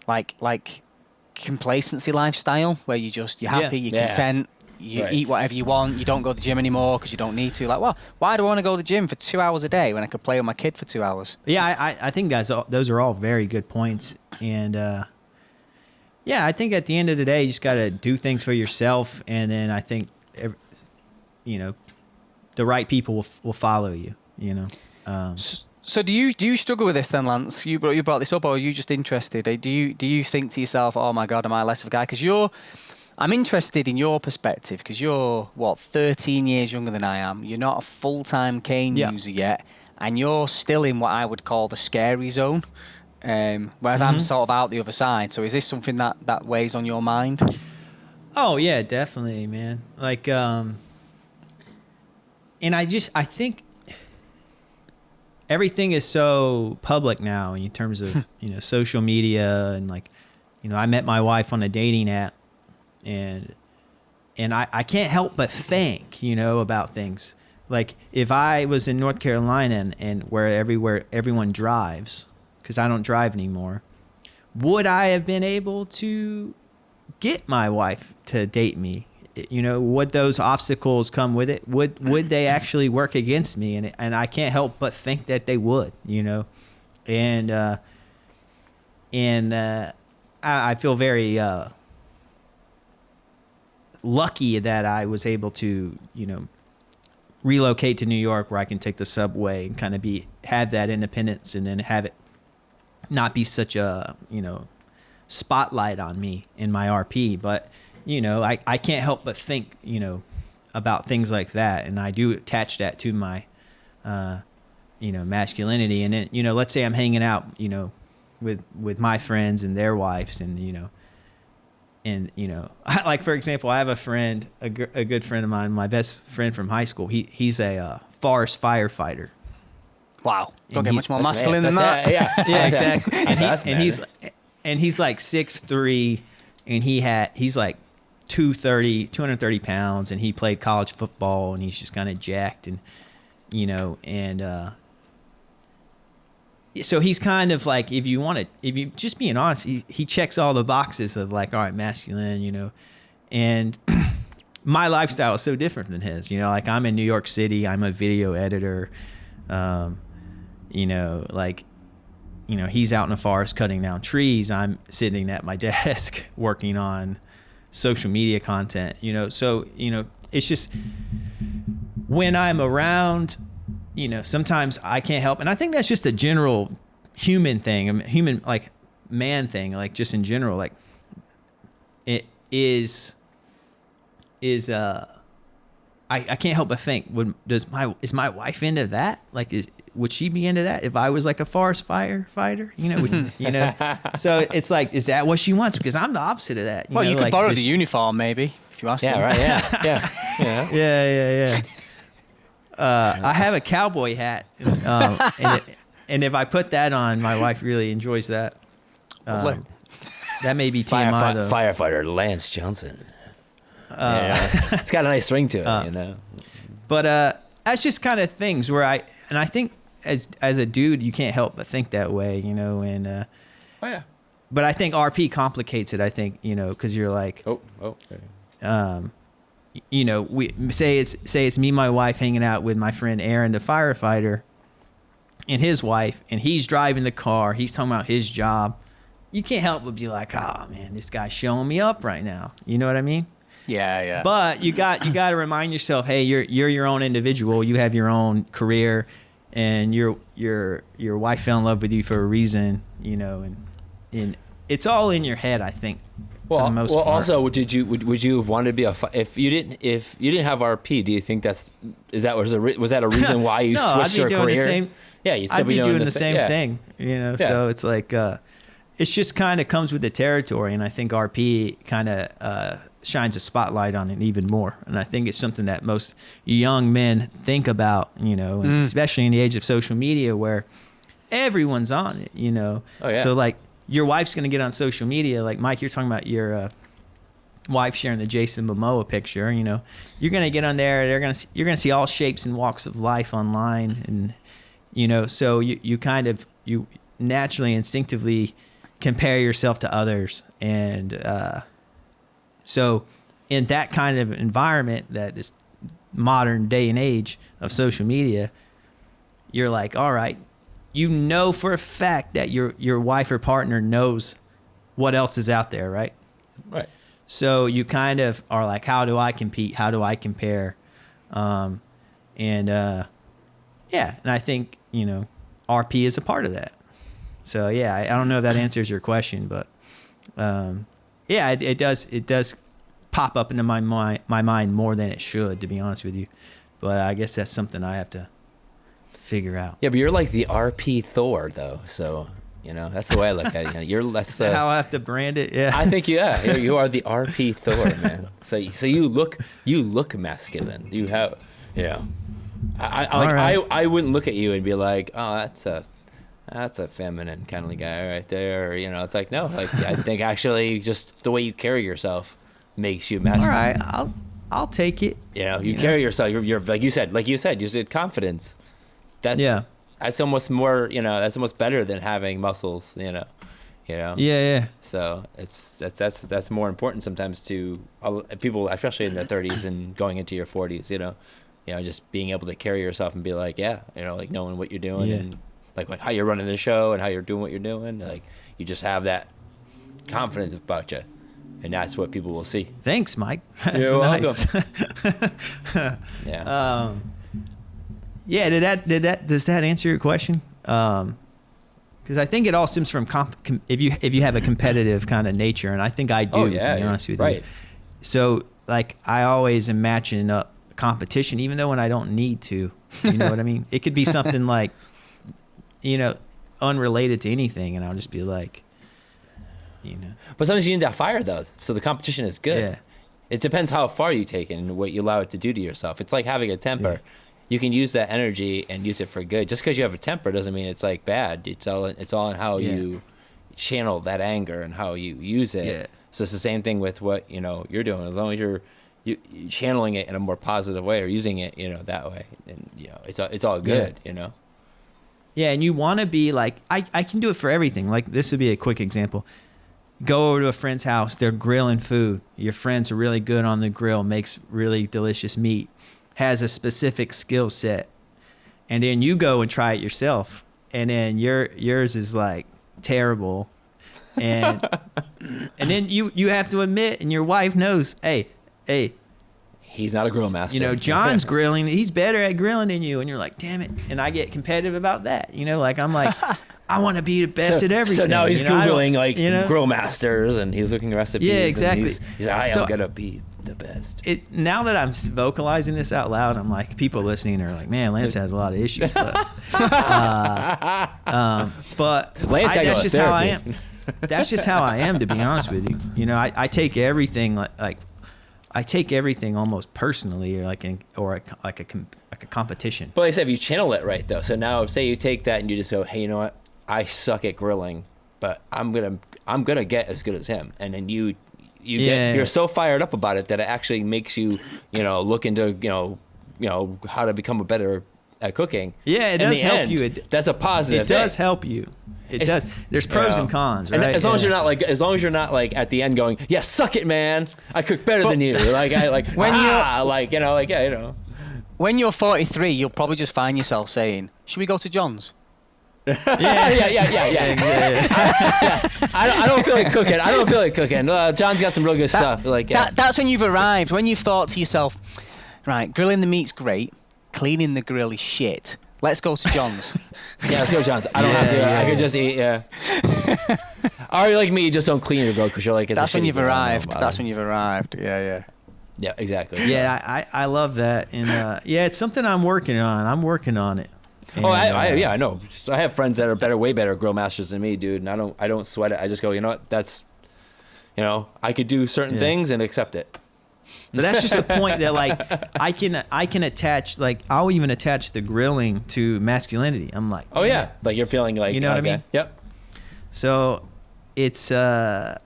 Like complacency lifestyle, where you're happy, you're content. You eat whatever you want. You don't go to the gym anymore because you don't need to. Like, well, why do I want to go to the gym for 2 hours a day when I could play with my kid for 2 hours? Yeah, I think those are all very good points. And I think at the end of the day, you just got to do things for yourself. And then I think, the right people will follow you, So do you struggle with this then, Lance? You brought this up, or are you just interested? Do you think to yourself, oh my God, am I less of a guy? Because I'm interested in your perspective, because you're, 13 years younger than I am. You're not a full-time cane user yet, and you're still in what I would call the scary zone, whereas I'm sort of out the other side. So is this something that weighs on your mind? Oh, yeah, definitely, man. Like, and I think everything is so public now in terms of, social media, and like, I met my wife on a dating app. And I can't help but think, about things. Like if I was in North Carolina and where everyone drives, because I don't drive anymore, would I have been able to get my wife to date me? You know, would those obstacles come with it? Would they actually work against me? And I can't help but think that they would, you know. And I feel very lucky that I was able to, you know, relocate to New York where I can take the subway and kind of have that independence, and then have it not be such a, you know, spotlight on me in my RP. But, you know, I can't help but think, you know, about things like that. And I do attach that to my, you know, masculinity. And then, you know, let's say I'm hanging out, you know, with my friends and their wives, and, you know, like, for example, I have a friend, a good friend of mine, my best friend from high school. He's a forest firefighter. Wow. Don't get much more That's masculine than that. Yeah, Yeah, exactly. And he's like 6'3", and he's like 230 pounds, and he played college football, and he's just kind of jacked, and, you know, and so he's kind of like, if you just being honest, he checks all the boxes of, like, all right, masculine, you know. And my lifestyle is so different than his, you know. Like, I'm in New York City, I'm a video editor, you know, like, you know, he's out in the forest cutting down trees, I'm sitting at my desk working on social media content, you know. So, you know, it's just, when I'm around, you know, sometimes I can't help, and I think that's just a general human thing, human, like, man thing, like, just in general, like, it is I can't help but think, is my wife into that? Like, would she be into that if I was like a forest firefighter? You know, you know. So it's like, is that what she wants? Because I'm the opposite of that. You could like, borrow the uniform maybe if you asked them. Right. Yeah. Yeah. I have a cowboy hat, and if I put that on, my wife really enjoys that. That may be TMI though. Firefighter Lance Johnson. It's got a nice ring to it, you know. But that's just kind of things where I think as a dude, you can't help but think that way, you know. And but I think RP complicates it. I think, you know, because you're like, you know, we say it's me, my wife, hanging out with my friend Aaron, the firefighter, and his wife, and he's driving the car. He's talking about his job. You can't help but be like, oh man, this guy's showing me up right now. You know what I mean? Yeah. But you got to remind yourself, hey, you're your own individual. You have your own career, and your wife fell in love with you for a reason, you know, and it's all in your head, I think. For the most part. Also, would you have wanted to be if you didn't have RP? Do you think was that a reason why you switched your career? I'd be doing the same thing, you know. Yeah. So it's like it's just kind of comes with the territory, and I think RP kind of shines a spotlight on it even more. And I think it's something that most young men think about, you know, and especially in the age of social media where everyone's on it, you know. Oh, yeah. So like, your wife's going to get on social media. Like, Mike, you're talking about your wife sharing the Jason Momoa picture, you know. You're going to get on there. You're going to see all shapes and walks of life online. And, you know, so you naturally, instinctively compare yourself to others. And so in that kind of environment that is modern day and age of social media, you're like, all right, you know for a fact that your wife or partner knows what else is out there, right? Right. So you kind of are like, how do I compete? How do I compare? And I think, you know, RP is a part of that. So yeah, I don't know if that answers your question, but it does pop up into my mind more than it should, to be honest with you. But I guess that's something I have to figure out. Yeah, but you're like the RP Thor, though. So, you know, that's the way I look at it. You know, you're less. How I have to brand it. Yeah, I think you are the RP Thor, man. So you look masculine. You have, you know, I wouldn't look at you and be like, oh, that's a feminine kind of guy right there. Or, you know, it's like, no, like I think actually just the way you carry yourself makes you masculine. All right, I'll take it. You know, you carry yourself. You're like you said confidence. That's almost more, you know, that's almost better than having muscles, you know. you know? Yeah. So that's more important sometimes to people, especially in their 30s and going into your 40s, you know, just being able to carry yourself and be like, yeah, you know, like knowing what you're doing and like how you're running the show and how you're doing what you're doing. Like you just have that confidence about you. And that's what people will see. Thanks, Mike. That's You're nice. Yeah. Yeah. Does that answer your question? Because I think it all stems from if you have a competitive kind of nature, and I think I do. Oh, yeah, to be honest with right. you. So like I always am matching up competition, even though when I don't need to. You know what I mean? It could be something like, you know, unrelated to anything, and I'll just be like, you know. But sometimes you need that fire though, so the competition is good. Yeah. It depends how far you take it and what you allow it to do to yourself. It's like having a temper. Yeah. You can use that energy and use it for good. Just because you have a temper doesn't mean it's like bad. It's all in how you channel that anger and how you use it. Yeah. So it's the same thing with what you're doing. As long as you're channeling it in a more positive way or using it that way, and it's all good. Yeah, and you want to be like I can do it for everything. Like this would be a quick example. Go over to a friend's house. They're grilling food. Your friends are really good on the grill. Makes really delicious meat. Has a specific skill set, and then you go and try it yourself, and then yours is like terrible, and then you have to admit, and your wife knows, hey, he's not a grill master. You know, John's grilling. He's better at grilling than you, and you're like, damn it, and I get competitive about that. You know, like I'm like, I want to be the best at everything. So now he's Googling grill masters, and he's looking recipes. Yeah, exactly. He's like, I'm gonna be the best. Now that I'm vocalizing this out loud, I'm like, people listening are like, man, Lance has a lot of issues, but Lance that's just how I am. That's just how I am, to be honest with you. You know, I take everything like I take everything almost personally, or like a competition. But like I said, if you channel it right though, so now say you take that and you just go, hey, you know what? I suck at grilling, but I'm gonna get as good as him, and then you're so fired up about it that it actually makes you look into how to become a better at cooking. Yeah, it does help you. That's a positive. It does help you. It does. There's pros and cons, right? And as long as you're not like at the end going, yeah, suck it, man. I cook better than you. When you're 43, you'll probably just find yourself saying, "Should we go to John's?" Yeah. I don't feel like cooking. John's got some real good stuff. That's when you've arrived. When you've thought to yourself, right, grilling the meat's great, cleaning the grill is shit. Let's go to John's. Yeah, let's go to John's. I don't have to. I could just eat. Yeah. Or like me, you just don't clean your grill because you're like. That's when you've arrived. That's when you've arrived. Yeah. Yeah, exactly. Yeah, I love that, and it's something I'm working on. I'm working on it. And, I know. I have friends that are way better grill masters than me, dude. And I don't sweat it. I just go, you know what? That's, I could do certain things and accept it. But that's just the point that like I can attach, like I'll even attach the grilling to masculinity. I'm like, oh yeah, like you're feeling like, you know what I mean? Yep. So it's a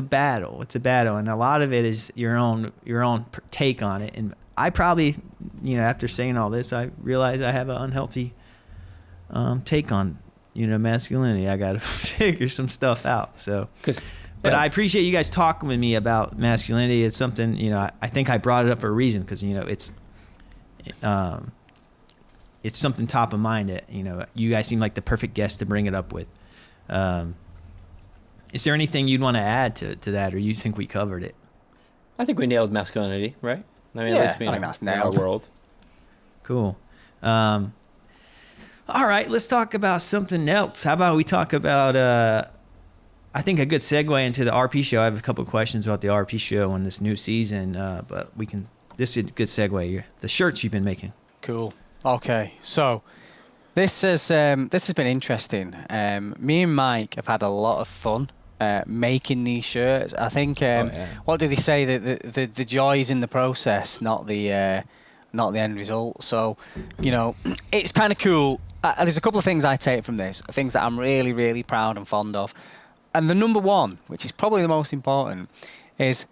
battle. It's a battle, and a lot of it is your own take on it. And I probably, after saying all this, I realize I have an unhealthy take on, masculinity. I got to figure some stuff out. So, but I appreciate you guys talking with me about masculinity. It's something, I think I brought it up for a reason because, it's something top of mind that, you guys seem like the perfect guest to bring it up with. Is there anything you'd want to add to that, or you think we covered it? I think we nailed masculinity, right? I mean, I think that's nailed. Our world. Cool. All right, let's talk about something else. How about we talk about, I think a good segue into the RP show. I have a couple of questions about the RP show and this new season, but this is a good segue. The shirts you've been making. Cool. Okay, so this has been interesting. Me and Mike have had a lot of fun making these shirts. I think what do they say? The joy is in the process, not the end result. So, it's kind of cool. There's a couple of things I take from this, things that I'm really, really proud and fond of. And the number one, which is probably the most important, is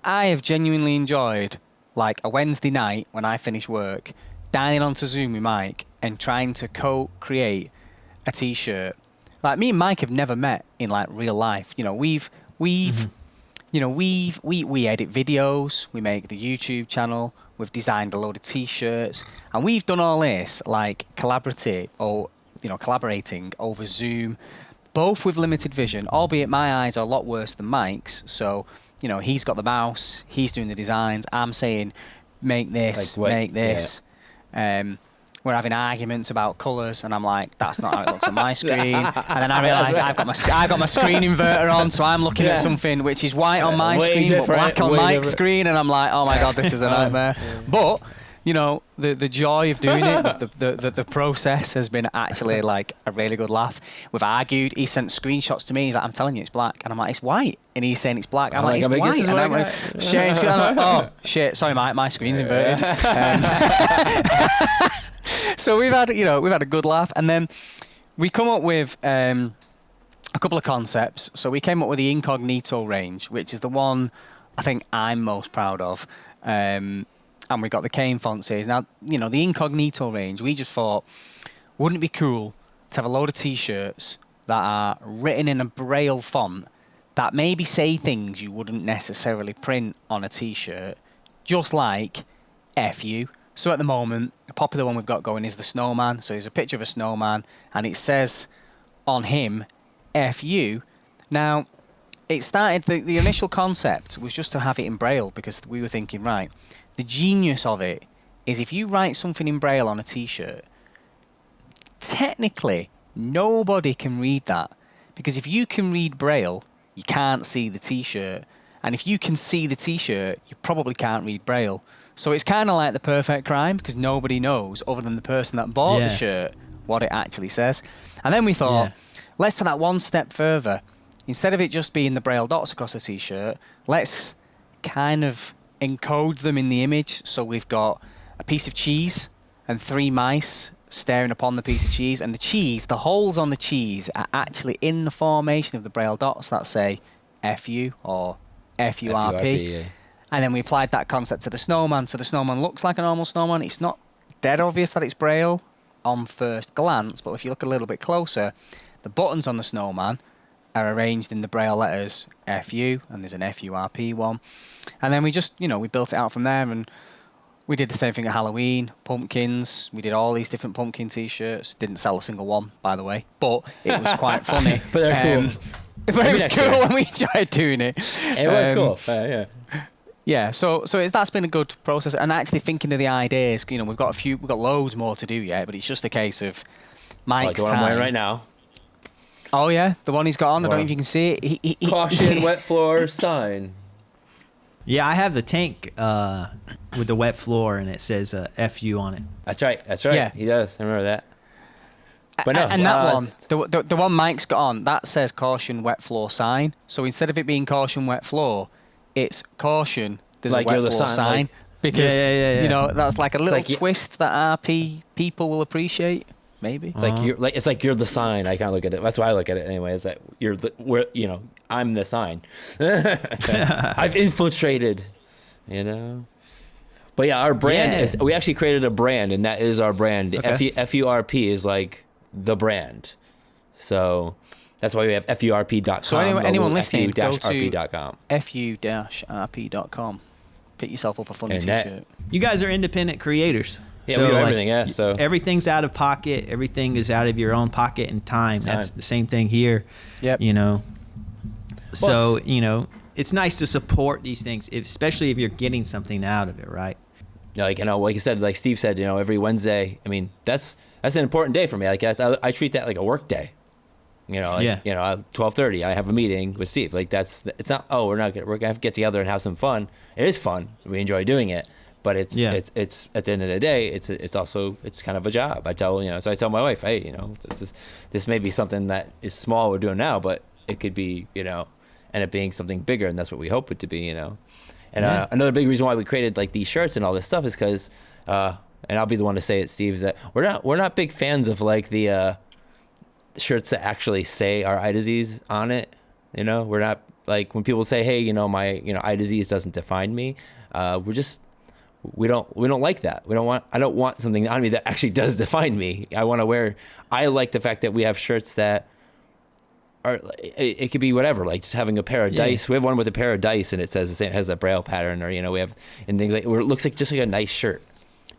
I have genuinely enjoyed, like a Wednesday night when I finish work, dialing onto Zoom with Mike and trying to co-create a T-shirt like me and Mike have never met in like real life. You know, we edit videos, we make the YouTube channel, we've designed a load of t-shirts, and we've done all this like collaborating over Zoom, both with limited vision, albeit my eyes are a lot worse than Mike's. So, you know, he's got the mouse, he's doing the designs, I'm saying make this, make this. We're having arguments about colours, and I'm like, that's not how it looks on my screen. And then I realise I've got my screen inverter on, so I'm looking at something which is white on my screen but black on Mike's screen, and I'm like, oh my god, this is a nightmare. But you know, the joy of doing it, the process has been actually like a really good laugh. We've argued. He sent screenshots to me. He's like, I'm telling you, it's black, and I'm like, it's white, and he's saying it's black. I'm like, it's white, and I'm like, sharing screen. I'm like, oh shit, sorry, my screen's inverted. So we've had a good laugh, and then we come up with a couple of concepts. So we came up with the incognito range, which is the one I think I'm most proud of. And we got the cane font series. Now, you know, the incognito range, we just thought, wouldn't it be cool to have a load of t-shirts that are written in a braille font that maybe say things you wouldn't necessarily print on a t-shirt, just like F you. So at the moment, a popular one we've got going is the snowman. So there's a picture of a snowman, and it says on him, F you. Now, it started, the initial concept was just to have it in braille, because we were thinking, right, the genius of it is if you write something in braille on a t-shirt, technically nobody can read that, because if you can read braille, you can't see the t-shirt, and if you can see the t-shirt, you probably can't read braille. So it's kind of like the perfect crime, because nobody knows other than the person that bought the shirt what it actually says. And then we thought, let's take that one step further. Instead of it just being the braille dots across the t-shirt, let's kind of encode them in the image. So we've got a piece of cheese and 3 mice staring upon the piece of cheese, and the holes on the cheese are actually in the formation of the braille dots that say FU or FURP. Yeah. And then we applied that concept to the snowman. So the snowman looks like a normal snowman. It's not dead obvious that it's braille on first glance, but if you look a little bit closer, the buttons on the snowman are arranged in the braille letters FU, and there's an FURP one. And then we just, we built it out from there, and we did the same thing at Halloween, pumpkins. We did all these different pumpkin t-shirts. Didn't sell a single one, by the way, but it was quite funny. But they're cool. But it was cool, and we enjoyed doing it. It was cool. Yeah. Yeah, so that's been a good process, and actually thinking of the ideas. We've got loads more to do yet, but it's just a case of Mike's time. I'm wearing right now. Oh yeah, the one he's got on. I don't know if you can see it. Caution, wet floor sign. Yeah, I have the tank with the wet floor, and it says FU on it. That's right. Yeah. He does. I remember that. But no, and that one, the one Mike's got on, that says caution, wet floor sign. So instead of it being caution, wet floor, it's caution, there's like a wet floor sign. Because, that's like a little twist that RP people will appreciate, maybe. It's like you're the sign. I kind of look at it. That's why I look at it anyway, is that I'm the sign. I've infiltrated, But yeah, our brand is, we actually created a brand, and that is our brand. Okay. FURP is like the brand. So that's why we have FURP.com. So anyone listening, go to FU-RP.com. FU-RP.com. Pick yourself up a funny t-shirt. You guys are independent creators. Yeah, so we do everything, So everything's out of pocket. Everything is out of your own pocket and time. That's the same thing here. Yep. So, it's nice to support these things, especially if you're getting something out of it, right? Like you said, like Steve said, every Wednesday, that's an important day for me. Like I treat that like a work day. 12:30, I have a meeting with Steve. Like it's not, we're going to have to get together and have some fun. It is fun. We enjoy doing it, but it's at the end of the day, it's also kind of a job. I tell my wife, hey, this may be something that is small we're doing now, but it could be, end up being something bigger, and that's what we hope it to be, And another big reason why we created like these shirts and all this stuff is because, and I'll be the one to say it, Steve, is that we're not big fans of like the shirts that actually say our I disease on it. We're not like when people say, hey, my I disease doesn't define me. We don't like that. I don't want something on me that actually does define me. I like the fact that we have shirts that it could be whatever, like just having a pair of dice. We have one with a pair of dice, and it says the same, has a braille pattern, or we have and things like where it looks like just like a nice shirt,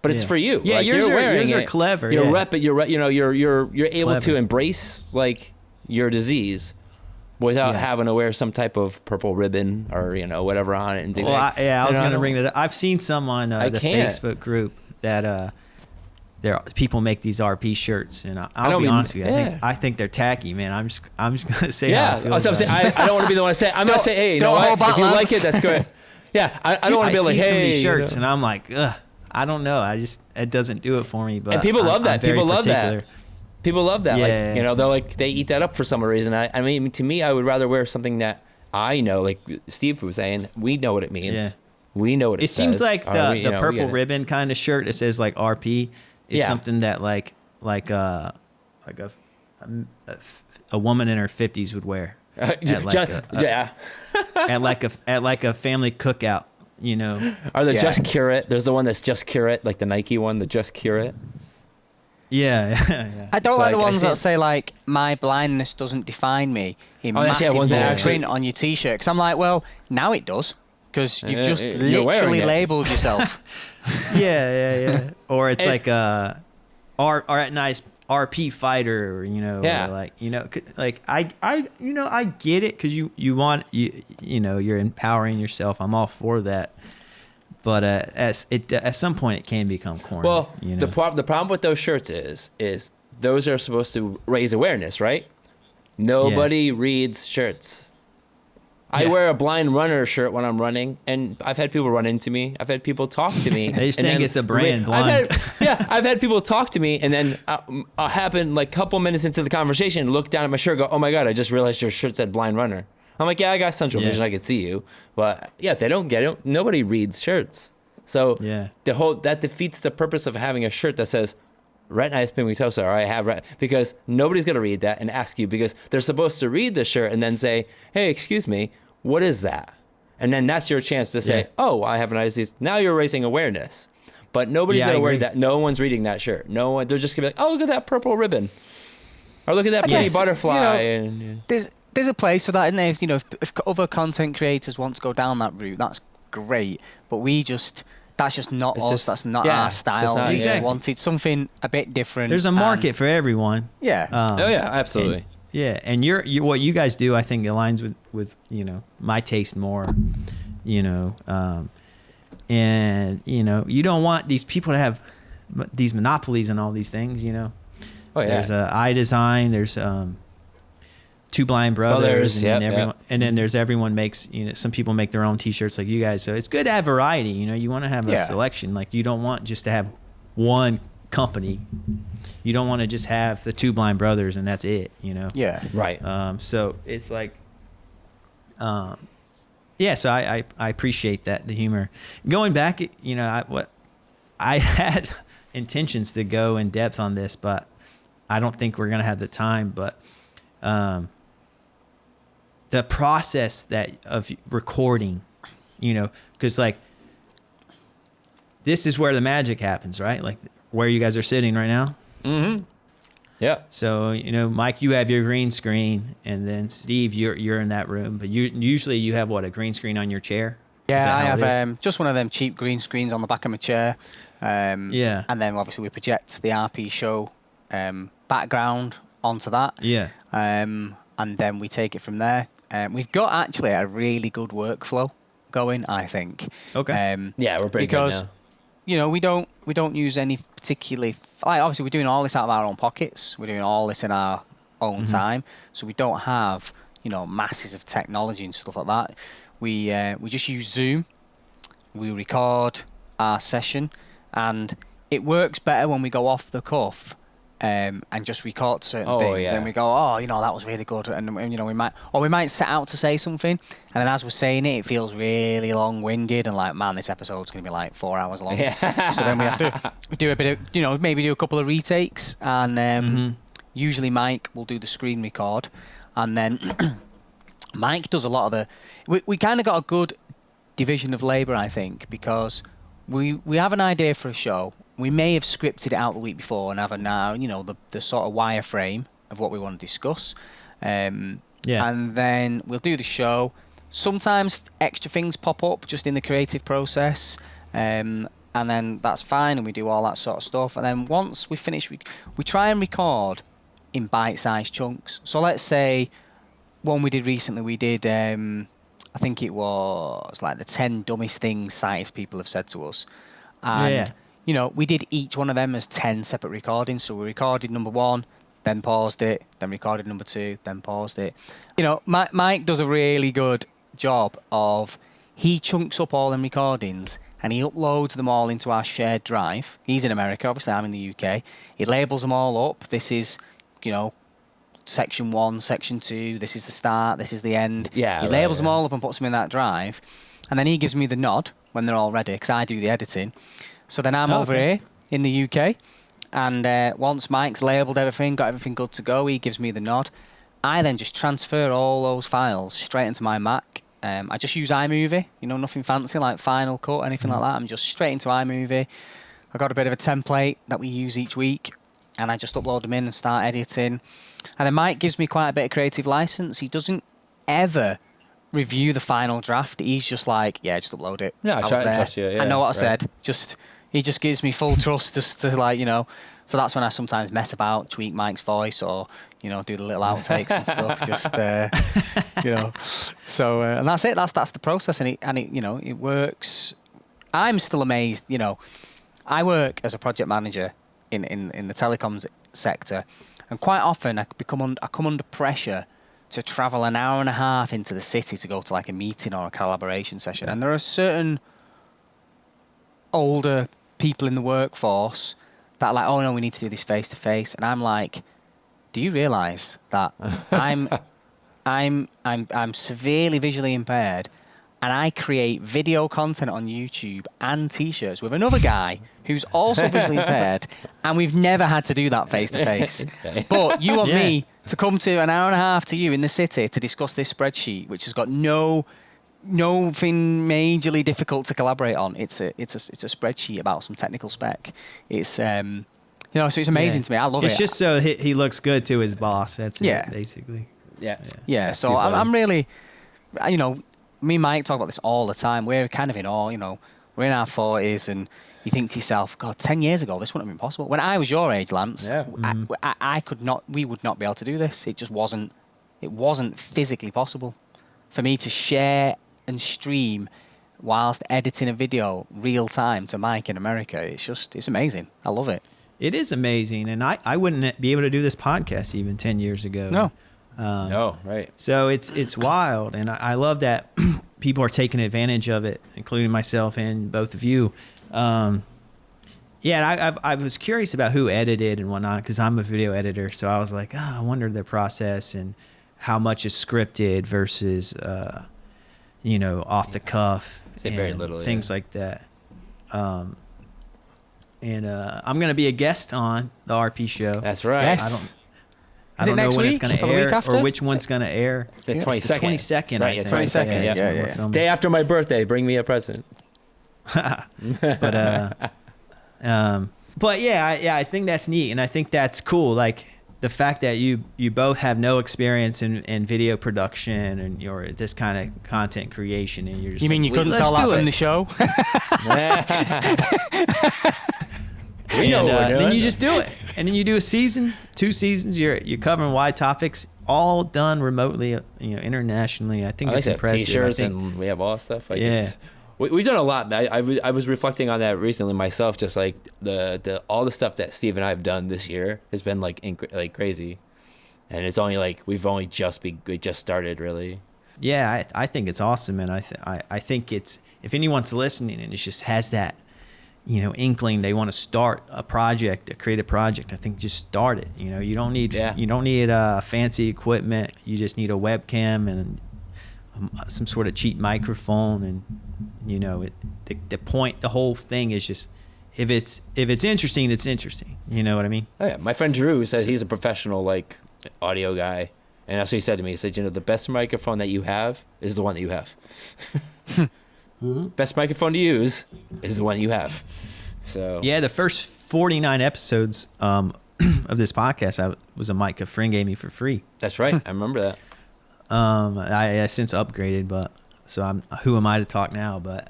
but it's for you. Yeah, like, yours you're wearing are it. clever. You're you're able Clever. to embrace like your disease without having to wear some type of purple ribbon or whatever on it and things. Well, like, I was going to bring that up. I've seen some on the can't. Facebook group that people make these RP shirts, and I'll be honest with you. I think they're tacky, man. I'm just gonna say how I feel that's what I'm saying. I don't want to be the one to say. I'm gonna say, hey, you know what? If you like it, that's good. Yeah, I don't want to be like, hey, some of these shirts, and I'm like, ugh, I don't know. It doesn't do it for me. But and people love that. People love that. People love that. Yeah. Like they eat that up for some reason. I mean, to me, I would rather wear something that I know, like Steve was saying. We know what it means. Yeah. We know what it says. It seems like the purple ribbon kind of shirt that says like RP is something that like a woman in her 50s would wear at like a family cookout, Or the Just Cure It. There's the one that's Just Cure It, like the Nike one, the Just Cure It. Yeah. I don't like the ones that say like my blindness doesn't define me in massive print on your T-shirt, because I'm like, well, now it does, because you've just literally labeled yourself. Yeah. Or it's like or at nice RP fighter, or like I get it, because you want you're empowering yourself. I'm all for that. But at some point it can become corny. Well, the problem with those shirts is those are supposed to raise awareness, right? Nobody reads shirts. I wear a blind runner shirt when I'm running, and I've had people run into me. I've had people talk to me. They just think it's a brand, blind. I've had people talk to me, and then happen like a couple minutes into the conversation, look down at my shirt, go, "Oh my God, I just realized your shirt said blind runner." I'm like, yeah, I got central vision, I can see you, but they don't get it. Nobody reads shirts, so that defeats the purpose of having a shirt that says retinitis pigmentosa, or I have because nobody's gonna read that and ask you, because they're supposed to read the shirt and then say, hey, excuse me, what is that? And then that's your chance to say, oh, I have an eye disease. Now you're raising awareness, but nobody's gonna wear that. No one's reading that shirt. No one. They're just gonna be like, oh, look at that purple ribbon, or look at that pretty butterfly. There's a place for that, isn't there? If other content creators want to go down that route, that's great. But that's just not us. That's not our style. We just wanted something a bit different. There's a market for everyone. Yeah. Absolutely. And what you guys do, I think, aligns with my taste more. And you don't want these people to have these monopolies and all these things. There's eye design. There's Two Blind Brothers, and then there's everyone makes, some people make their own T-shirts like you guys. So it's good to have variety. You want to have a selection. Like, you don't want just to have one company. You don't want to just have the Two Blind Brothers and that's it. Yeah. Right. So it's like, so I appreciate that, the humor. Going back, I had intentions to go in depth on this, but I don't think we're gonna have the time. But the process of recording, because like this is where the magic happens, right? Like where you guys are sitting right now. Mm-hmm. Yeah. So Mike, you have your green screen, and then Steve, you're in that room. But usually you have a green screen on your chair. Yeah, I have just one of them cheap green screens on the back of my chair. And then obviously we project the RP show background onto that. Yeah. And then we take it from there. We've got actually a really good workflow going, I think. Okay. We're pretty good now. We don't use any particularly, like, obviously we're doing all this out of our own pockets. We're doing all this in our own time, so we don't have masses of technology and stuff like that. We just use Zoom. We record our session, and it works better when we go off the cuff. And just record certain things, and we go, that was really good, and we might set out to say something, and then as we're saying it, it feels really long-winded, and like, man, this episode's gonna be like 4 hours long. So then we have to do a bit of, maybe do a couple of retakes, and usually Mike will do the screen record, and then Mike does a lot of we kind of got a good division of labour, I think, because we have an idea for a show. We may have scripted it out the week before and have the sort of wireframe of what we want to discuss. And Yeah. And then we'll do the show. Sometimes extra things pop up just in the creative process. And then that's fine, and we do all that sort of stuff. And then once we finish, we try and record in bite-sized chunks. So let's say one we did recently, we did, I think it was like the 10 dumbest things science people have said to us. And, you know, we did each one of them as 10 separate recordings. So we recorded number 1, then paused it, then recorded number 2, then paused it. You know, Mike does a really good job of, he chunks up all them recordings and he uploads them all into our shared drive. He's in America, obviously I'm in the UK. He labels them all up. This is, you know, section 1, section 2, this is the start, this is the end. Yeah, he labels them all up and puts them in that drive. And then he gives me the nod when they're all ready, because I do the editing. So then I'm over here in the UK, and once Mike's labelled everything, got everything good to go, he gives me the nod. I then just transfer all those files straight into my Mac. I just use iMovie, you know, nothing fancy like Final Cut, anything like that. I'm just straight into iMovie. I've got a bit of a template that we use each week, and I just upload them in and start editing. And then Mike gives me quite a bit of creative license. He doesn't ever review the final draft. He's just like, yeah, just upload it. No, I trust you. Yeah, I know what I said. He just gives me full trust just to, like, you know. So that's when I sometimes mess about, tweak Mike's voice, or, you know, do the little outtakes and stuff. Just, you know. So, and that's it. That's the process, and it you know, it works. I'm still amazed. You know, I work as a project manager in the telecoms sector, and quite often I come under pressure to travel an hour and a half into the city to go to like a meeting or a collaboration session. And there are certain older people in the workforce that are like, oh no, we need to do this face to face. And I'm like, do you realise that I'm severely visually impaired, and I create video content on YouTube and T-shirts with another guy who's also visually impaired, and we've never had to do that face-to-face. But you want me to come to an hour and a half to you in the city to discuss this spreadsheet, which has got nothing majorly difficult to collaborate on. It's a spreadsheet about some technical spec. It's you know, so it's amazing to me. I love it. It's just so he looks good to his boss. That's it, basically. Yeah. So I'm really, you know, me and Mike talk about this all the time. We're kind of in awe, you know, we're in our 40s, and you think to yourself, God, 10 years ago, this wouldn't have been possible. When I was your age, Lance, we would not be able to do this. It just wasn't physically possible for me to share and stream whilst editing a video real time to Mike in America. It's amazing. I love it. It is amazing. And I wouldn't be able to do this podcast even 10 years ago. No. No, right. So it's wild, and I love that people are taking advantage of it, including myself and both of you. I was curious about who edited and whatnot, because I'm a video editor. So I was like, I wonder their process and how much is scripted versus, you know, off the cuff and very little, things like that. I'm going to be a guest on the RP show. That's right. Yes. I don't know when week? it's going to air or which one's going to air. The 22nd. 22nd. Right, I think. 22nd. Yeah. Day after my birthday, bring me a present. But I think that's neat, and I think that's cool. Like the fact that you both have no experience in video production and you're this kind of content creation, and you're just. You mean you couldn't tell that from the show? Then you just do it, and then you do a season, 2 seasons. You're covering wide topics, all done remotely, you know, internationally. I think it's impressive. T-shirts, and we have all stuff. Like we've done a lot. I was reflecting on that recently myself. Just like the all the stuff that Steve and I have done this year has been like crazy, and it's only like we just started really. Yeah, I think it's awesome, and I think it's, if anyone's listening and it just has that, you know, inkling they want to start a project, a creative project, I think just start it. You know, you don't need fancy equipment. You just need a webcam and some sort of cheap microphone, and you know, the whole thing is just, if it's interesting, it's interesting. You know what I mean? Oh yeah, my friend Drew says he's a professional like audio guy, and that's what he said to me. He said, you know, the best microphone that you have is the one that you have. Best microphone to use is the one you have. So yeah, the first 49 episodes of this podcast, was a mic a friend gave me for free. That's right. I remember that. I since upgraded, but so who am I to talk now? But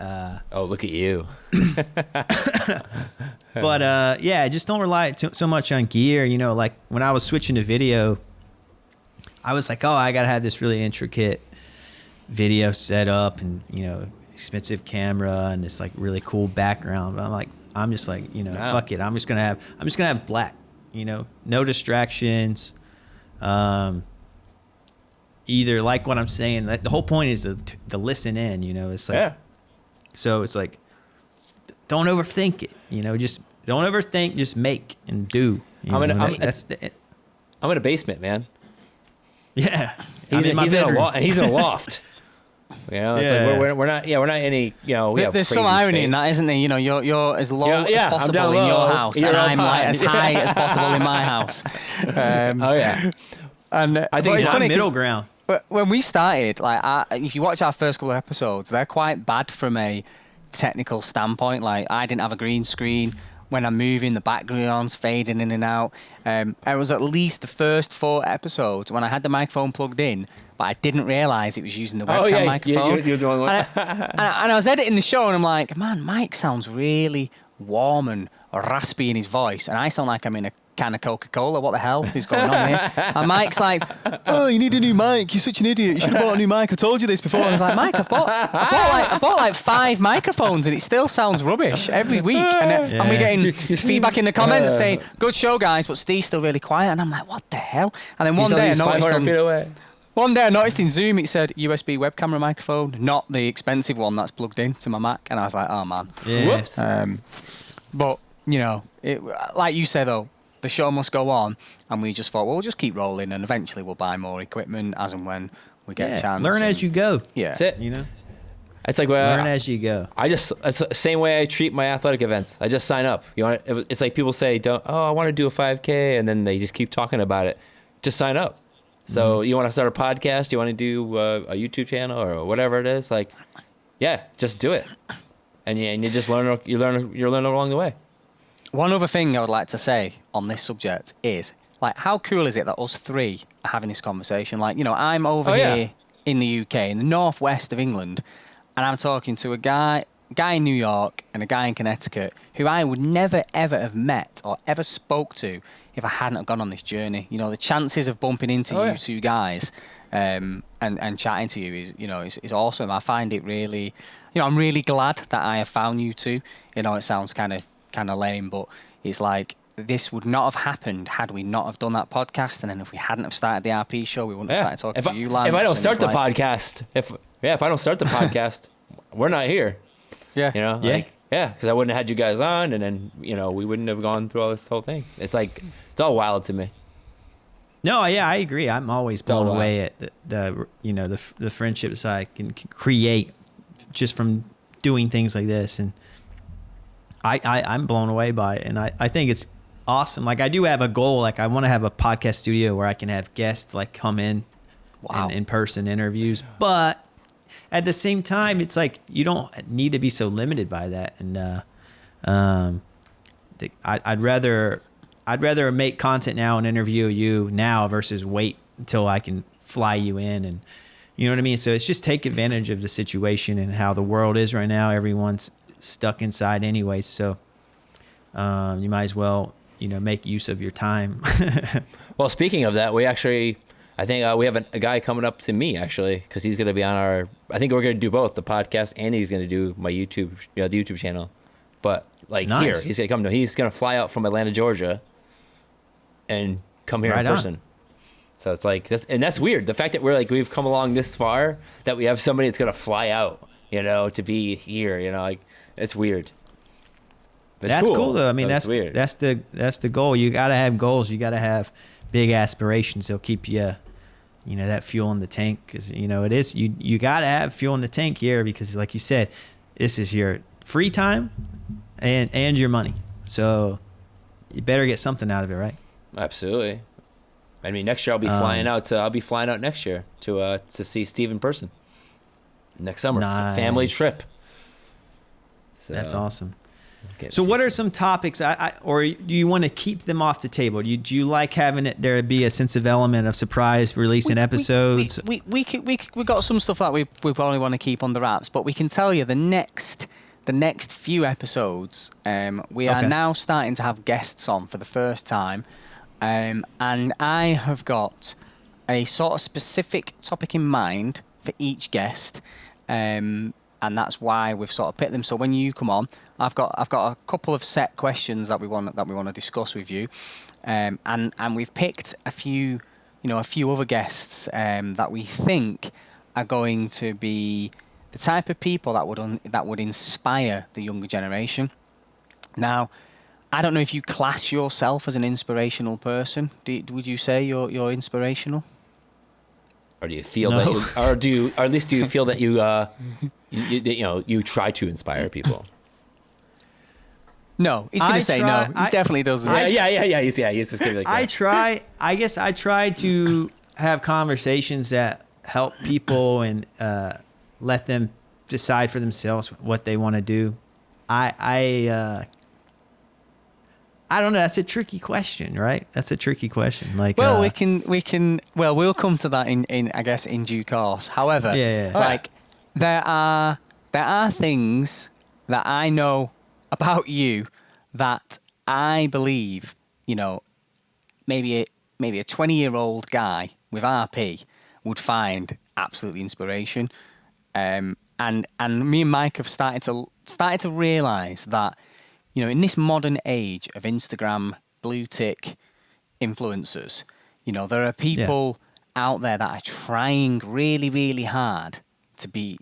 oh, look at you. But yeah, just don't rely so much on gear. You know, like when I was switching to video, I was like, oh, I gotta have this really intricate video set up, and you know, expensive camera and this like really cool background. But I'm just like, you know, fuck it. I'm just gonna have black. You know, no distractions. Either like what I'm saying. Like, the whole point is to listen in. You know, it's like, so it's like, don't overthink it. You know, just don't overthink. Just make and do. I'm in a basement, man. Yeah, he's in a loft. You know, it's like we're not any, you know, we have there's some irony in that, isn't there? You know, you're as low as possible in your house, and I'm like as high as possible in my house. And I think it's funny, middle ground. When we started, like, if you watch our first couple of episodes, they're quite bad from a technical standpoint. Like, I didn't have a green screen. When I'm moving, the background's fading in and out. It was at least the first 4 episodes when I had the microphone plugged in, but I didn't realise it was using the webcam microphone. You're doing one. And I was editing the show, and I'm like, man, Mike sounds really warm and raspy in his voice, and I sound like I'm in a can of Coca-Cola. What the hell is going on here? And Mike's like, oh, you need a new mic. You're such an idiot. You should have bought a new mic. I told you this before. And I was like, Mike, I bought like 5 microphones, and it still sounds rubbish every week. And we're getting feedback in the comments saying, good show, guys, but Steve's still really quiet. And I'm like, what the hell? And then one day I noticed in Zoom it said USB web camera microphone, not the expensive one that's plugged into my Mac. And I was like, oh, man. Yes. But, you know, like you said, though, the show must go on, and we just thought, well, we'll just keep rolling, and eventually we'll buy more equipment as and when we get a chance. Learn as you go. Yeah. That's it. You know? It's like, learn as you go. It's the same way I treat my athletic events. I just sign up. It's like people say, I want to do a 5K, and then they just keep talking about it. Just sign up. So you want to start a podcast? You want to do a YouTube channel or whatever it is? Like, yeah, just do it, and you just learn. You learn along the way. One other thing I would like to say on this subject is, like, how cool is it that us 3 are having this conversation? Like, you know, I'm over here in the UK, in the northwest of England, and I'm talking to a guy in New York and a guy in Connecticut who I would never, ever have met or ever spoke to if I hadn't have gone on this journey. You know, the chances of bumping into you 2 guys and chatting to you is awesome. I find it really, you know, I'm really glad that I have found you 2. You know, it sounds kind of lame, but it's like this would not have happened had we not have done that podcast, and then if we hadn't have started the RP show, we wouldn't have started talking to you, Lance. If I don't start the podcast, if I don't start the podcast, we're not here. Yeah, you know, because I wouldn't have had you guys on, and then, you know, we wouldn't have gone through all this whole thing. It's like, it's all wild to me. No, yeah, I agree. I'm always blown away at the friendships I can create just from doing things like this, and I'm blown away by it, and I think it's awesome. Like, I do have a goal. Like, I want to have a podcast studio where I can have guests like come in and in-person interviews. But at the same time, it's like you don't need to be so limited by that. And I'd rather make content now and interview you now versus wait until I can fly you in, and you know what I mean? So it's just take advantage of the situation and how the world is right now. Everyone's stuck inside anyway, so you might as well, you know, make use of your time. Well, speaking of that, I think we have a guy coming up to me, actually, because he's going to be on I think we're going to do both the podcast, and he's going to do my YouTube, the YouTube channel. But like, nice. Here, he's going to fly out from Atlanta, Georgia, and come here in person. So it's like, that's weird. The fact that we've come along this far, that we have somebody that's going to fly out, you know, to be here, you know, like, it's weird. That's cool though. I mean, that's the goal. You got to have goals. You got to have big aspirations. They'll keep you know, that fuel in the tank, because, you know, it is, you got to have fuel in the tank here, because like you said, this is your free time and your money. So you better get something out of it, right? Absolutely. I mean, next year I'll be flying out next year to see Steve in person. Next summer. Nice. Family trip. So. That's awesome. So what are some topics, or do you want to keep them off the table? Do you like having there be a sense of element of surprise releasing episodes? We got some stuff that we probably want to keep on the wraps, but we can tell you the next few episodes, we are now starting to have guests on for the first time, and I have got a sort of specific topic in mind for each guest, and that's why we've sort of picked them. So when you come on, I've got a couple of set questions that we want to discuss with you, and we've picked a few other guests that we think are going to be the type of people that would inspire the younger generation. Now, I don't know if you class yourself as an inspirational person. Would you say you're inspirational? Or do you feel that you, or at least do you feel that you try to inspire people? No, he's going to say no. He definitely doesn't. He's just gonna be like that. I guess I try to have conversations that help people and let them decide for themselves what they want to do. I don't know. That's a tricky question, right? That's a tricky question. Like, well, we can. Well, we'll come to that in I guess in due course. However, like there are things that I know about you that I believe, maybe a 20-year-old guy with RP would find absolutely inspiration. And me and Mike have started to realise that, in this modern age of Instagram blue tick influencers, there are people out there that are trying really, really hard to be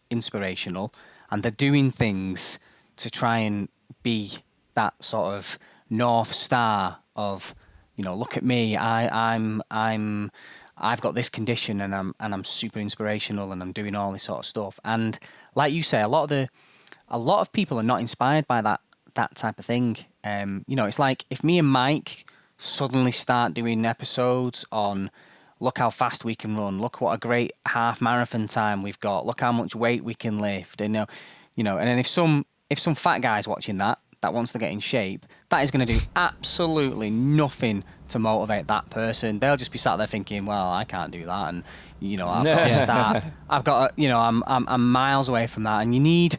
inspirational, and they're doing things to try and be that sort of North Star of, look at me, I've got this condition and I'm super inspirational and I'm doing all this sort of stuff. And like you say, a lot of people are not inspired by that type of thing. It's like if me and Mike suddenly start doing episodes on, look how fast we can run, look what a great half marathon time we've got, look how much weight we can lift, and and then if some fat guy's watching that wants to get in shape, that is going to do absolutely nothing to motivate that person. They'll just be sat there thinking, well, I can't do that, and I've got to start. I've got to, I'm miles away from that. And you need,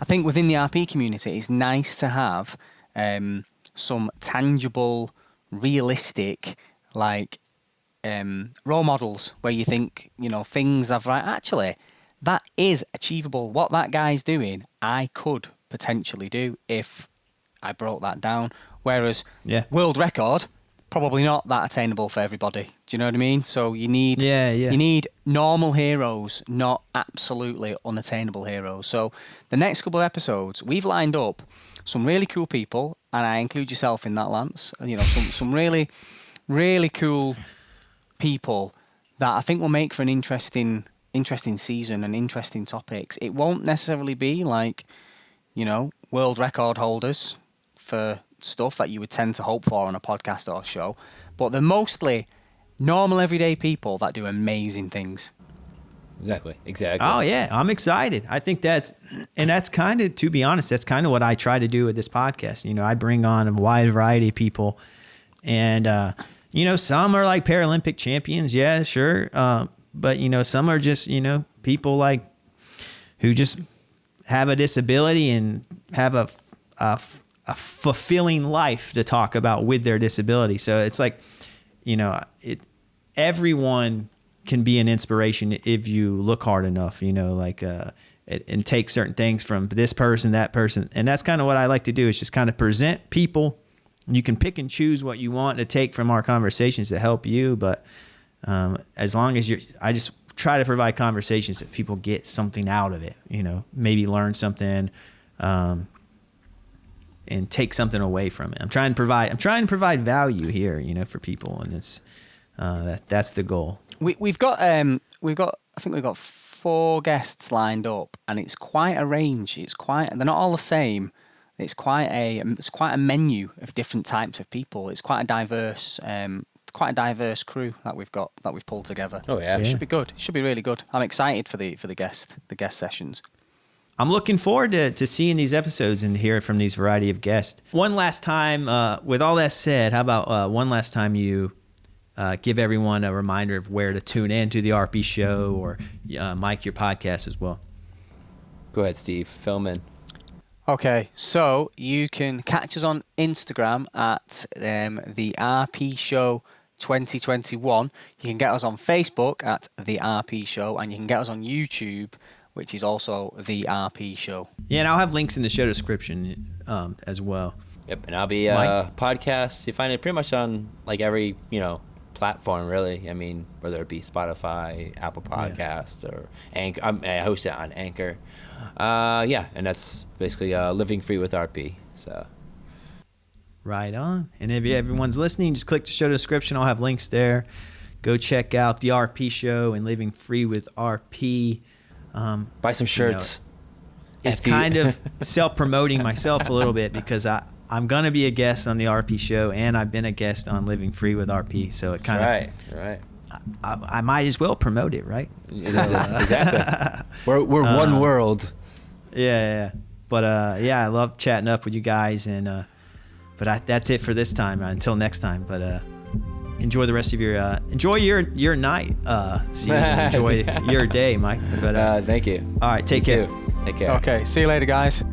I think, within the RP community, it's nice to have some tangible, realistic, like role models where you think, things of right, actually, that is achievable. What that guy's doing, I could potentially do if I broke that down. Whereas world record, probably not that attainable for everybody. Do you know what I mean? So you need you need normal heroes, not absolutely unattainable heroes. So the next couple of episodes, we've lined up some really cool people, and I include yourself in that, Lance. Some really, really cool people that I think will make for an interesting season and interesting topics. It won't necessarily be like, world record holders for stuff that you would tend to hope for on a podcast or show, but they're mostly normal everyday people that do amazing things. Exactly. Oh yeah, I'm excited. I think that's kind of, to be honest, that's kind of what I try to do with this podcast. I bring on a wide variety of people, and some are like Paralympic champions, yeah, sure, but some are just people like who just have a disability and have a fulfilling life to talk about with their disability. So it's like, everyone can be an inspiration if you look hard enough, and take certain things from this person, that person. And that's kind of what I like to do, is just kind of present people. You can pick and choose what you want to take from our conversations to help you. But as long as I just try to provide conversations that people get something out of it, maybe learn something, and take something away from it. I'm trying to provide value here, for people, and it's that's the goal. We've got 4 guests lined up, and it's quite a range. They're not all the same. It's quite a menu of different types of people. It's quite a diverse crew that we've pulled together. Oh yeah, so it should be good. It should be really good. I'm excited for the guest sessions. I'm looking forward to seeing these episodes and hearing from these variety of guests. One last time, with all that said, how about one last time you give everyone a reminder of where to tune in to the RP show, or Mike, your podcast as well. Go ahead, Steve. Film in. Okay, so you can catch us on Instagram at the RP Show 2021. You can get us on Facebook at the RP Show, and you can get us on YouTube, which is also the RP Show. Yeah, and I'll have links in the show description as well. Yep, and I'll be Mike? podcast. You find it pretty much on like every platform, really. I mean, whether it be Spotify, Apple Podcasts, or Anchor. I host it on Anchor. And that's basically Living Free with RP. So. Right on. And if everyone's listening, just click the show description. I'll have links there. Go check out the RP show and Living Free with RP. Buy some shirts. It's kind of self-promoting myself a little bit because I'm going to be a guest on the RP show, and I've been a guest on Living Free with RP. So it kind of... Right. I might as well promote it, right? Exactly. We're one world. Yeah. But I love chatting up with you guys, and that's it for this time. Until next time. But enjoy the rest of your your night. See you. Enjoy your day, Mike. But thank you. All right, take care. Take care. Okay, see you later, guys.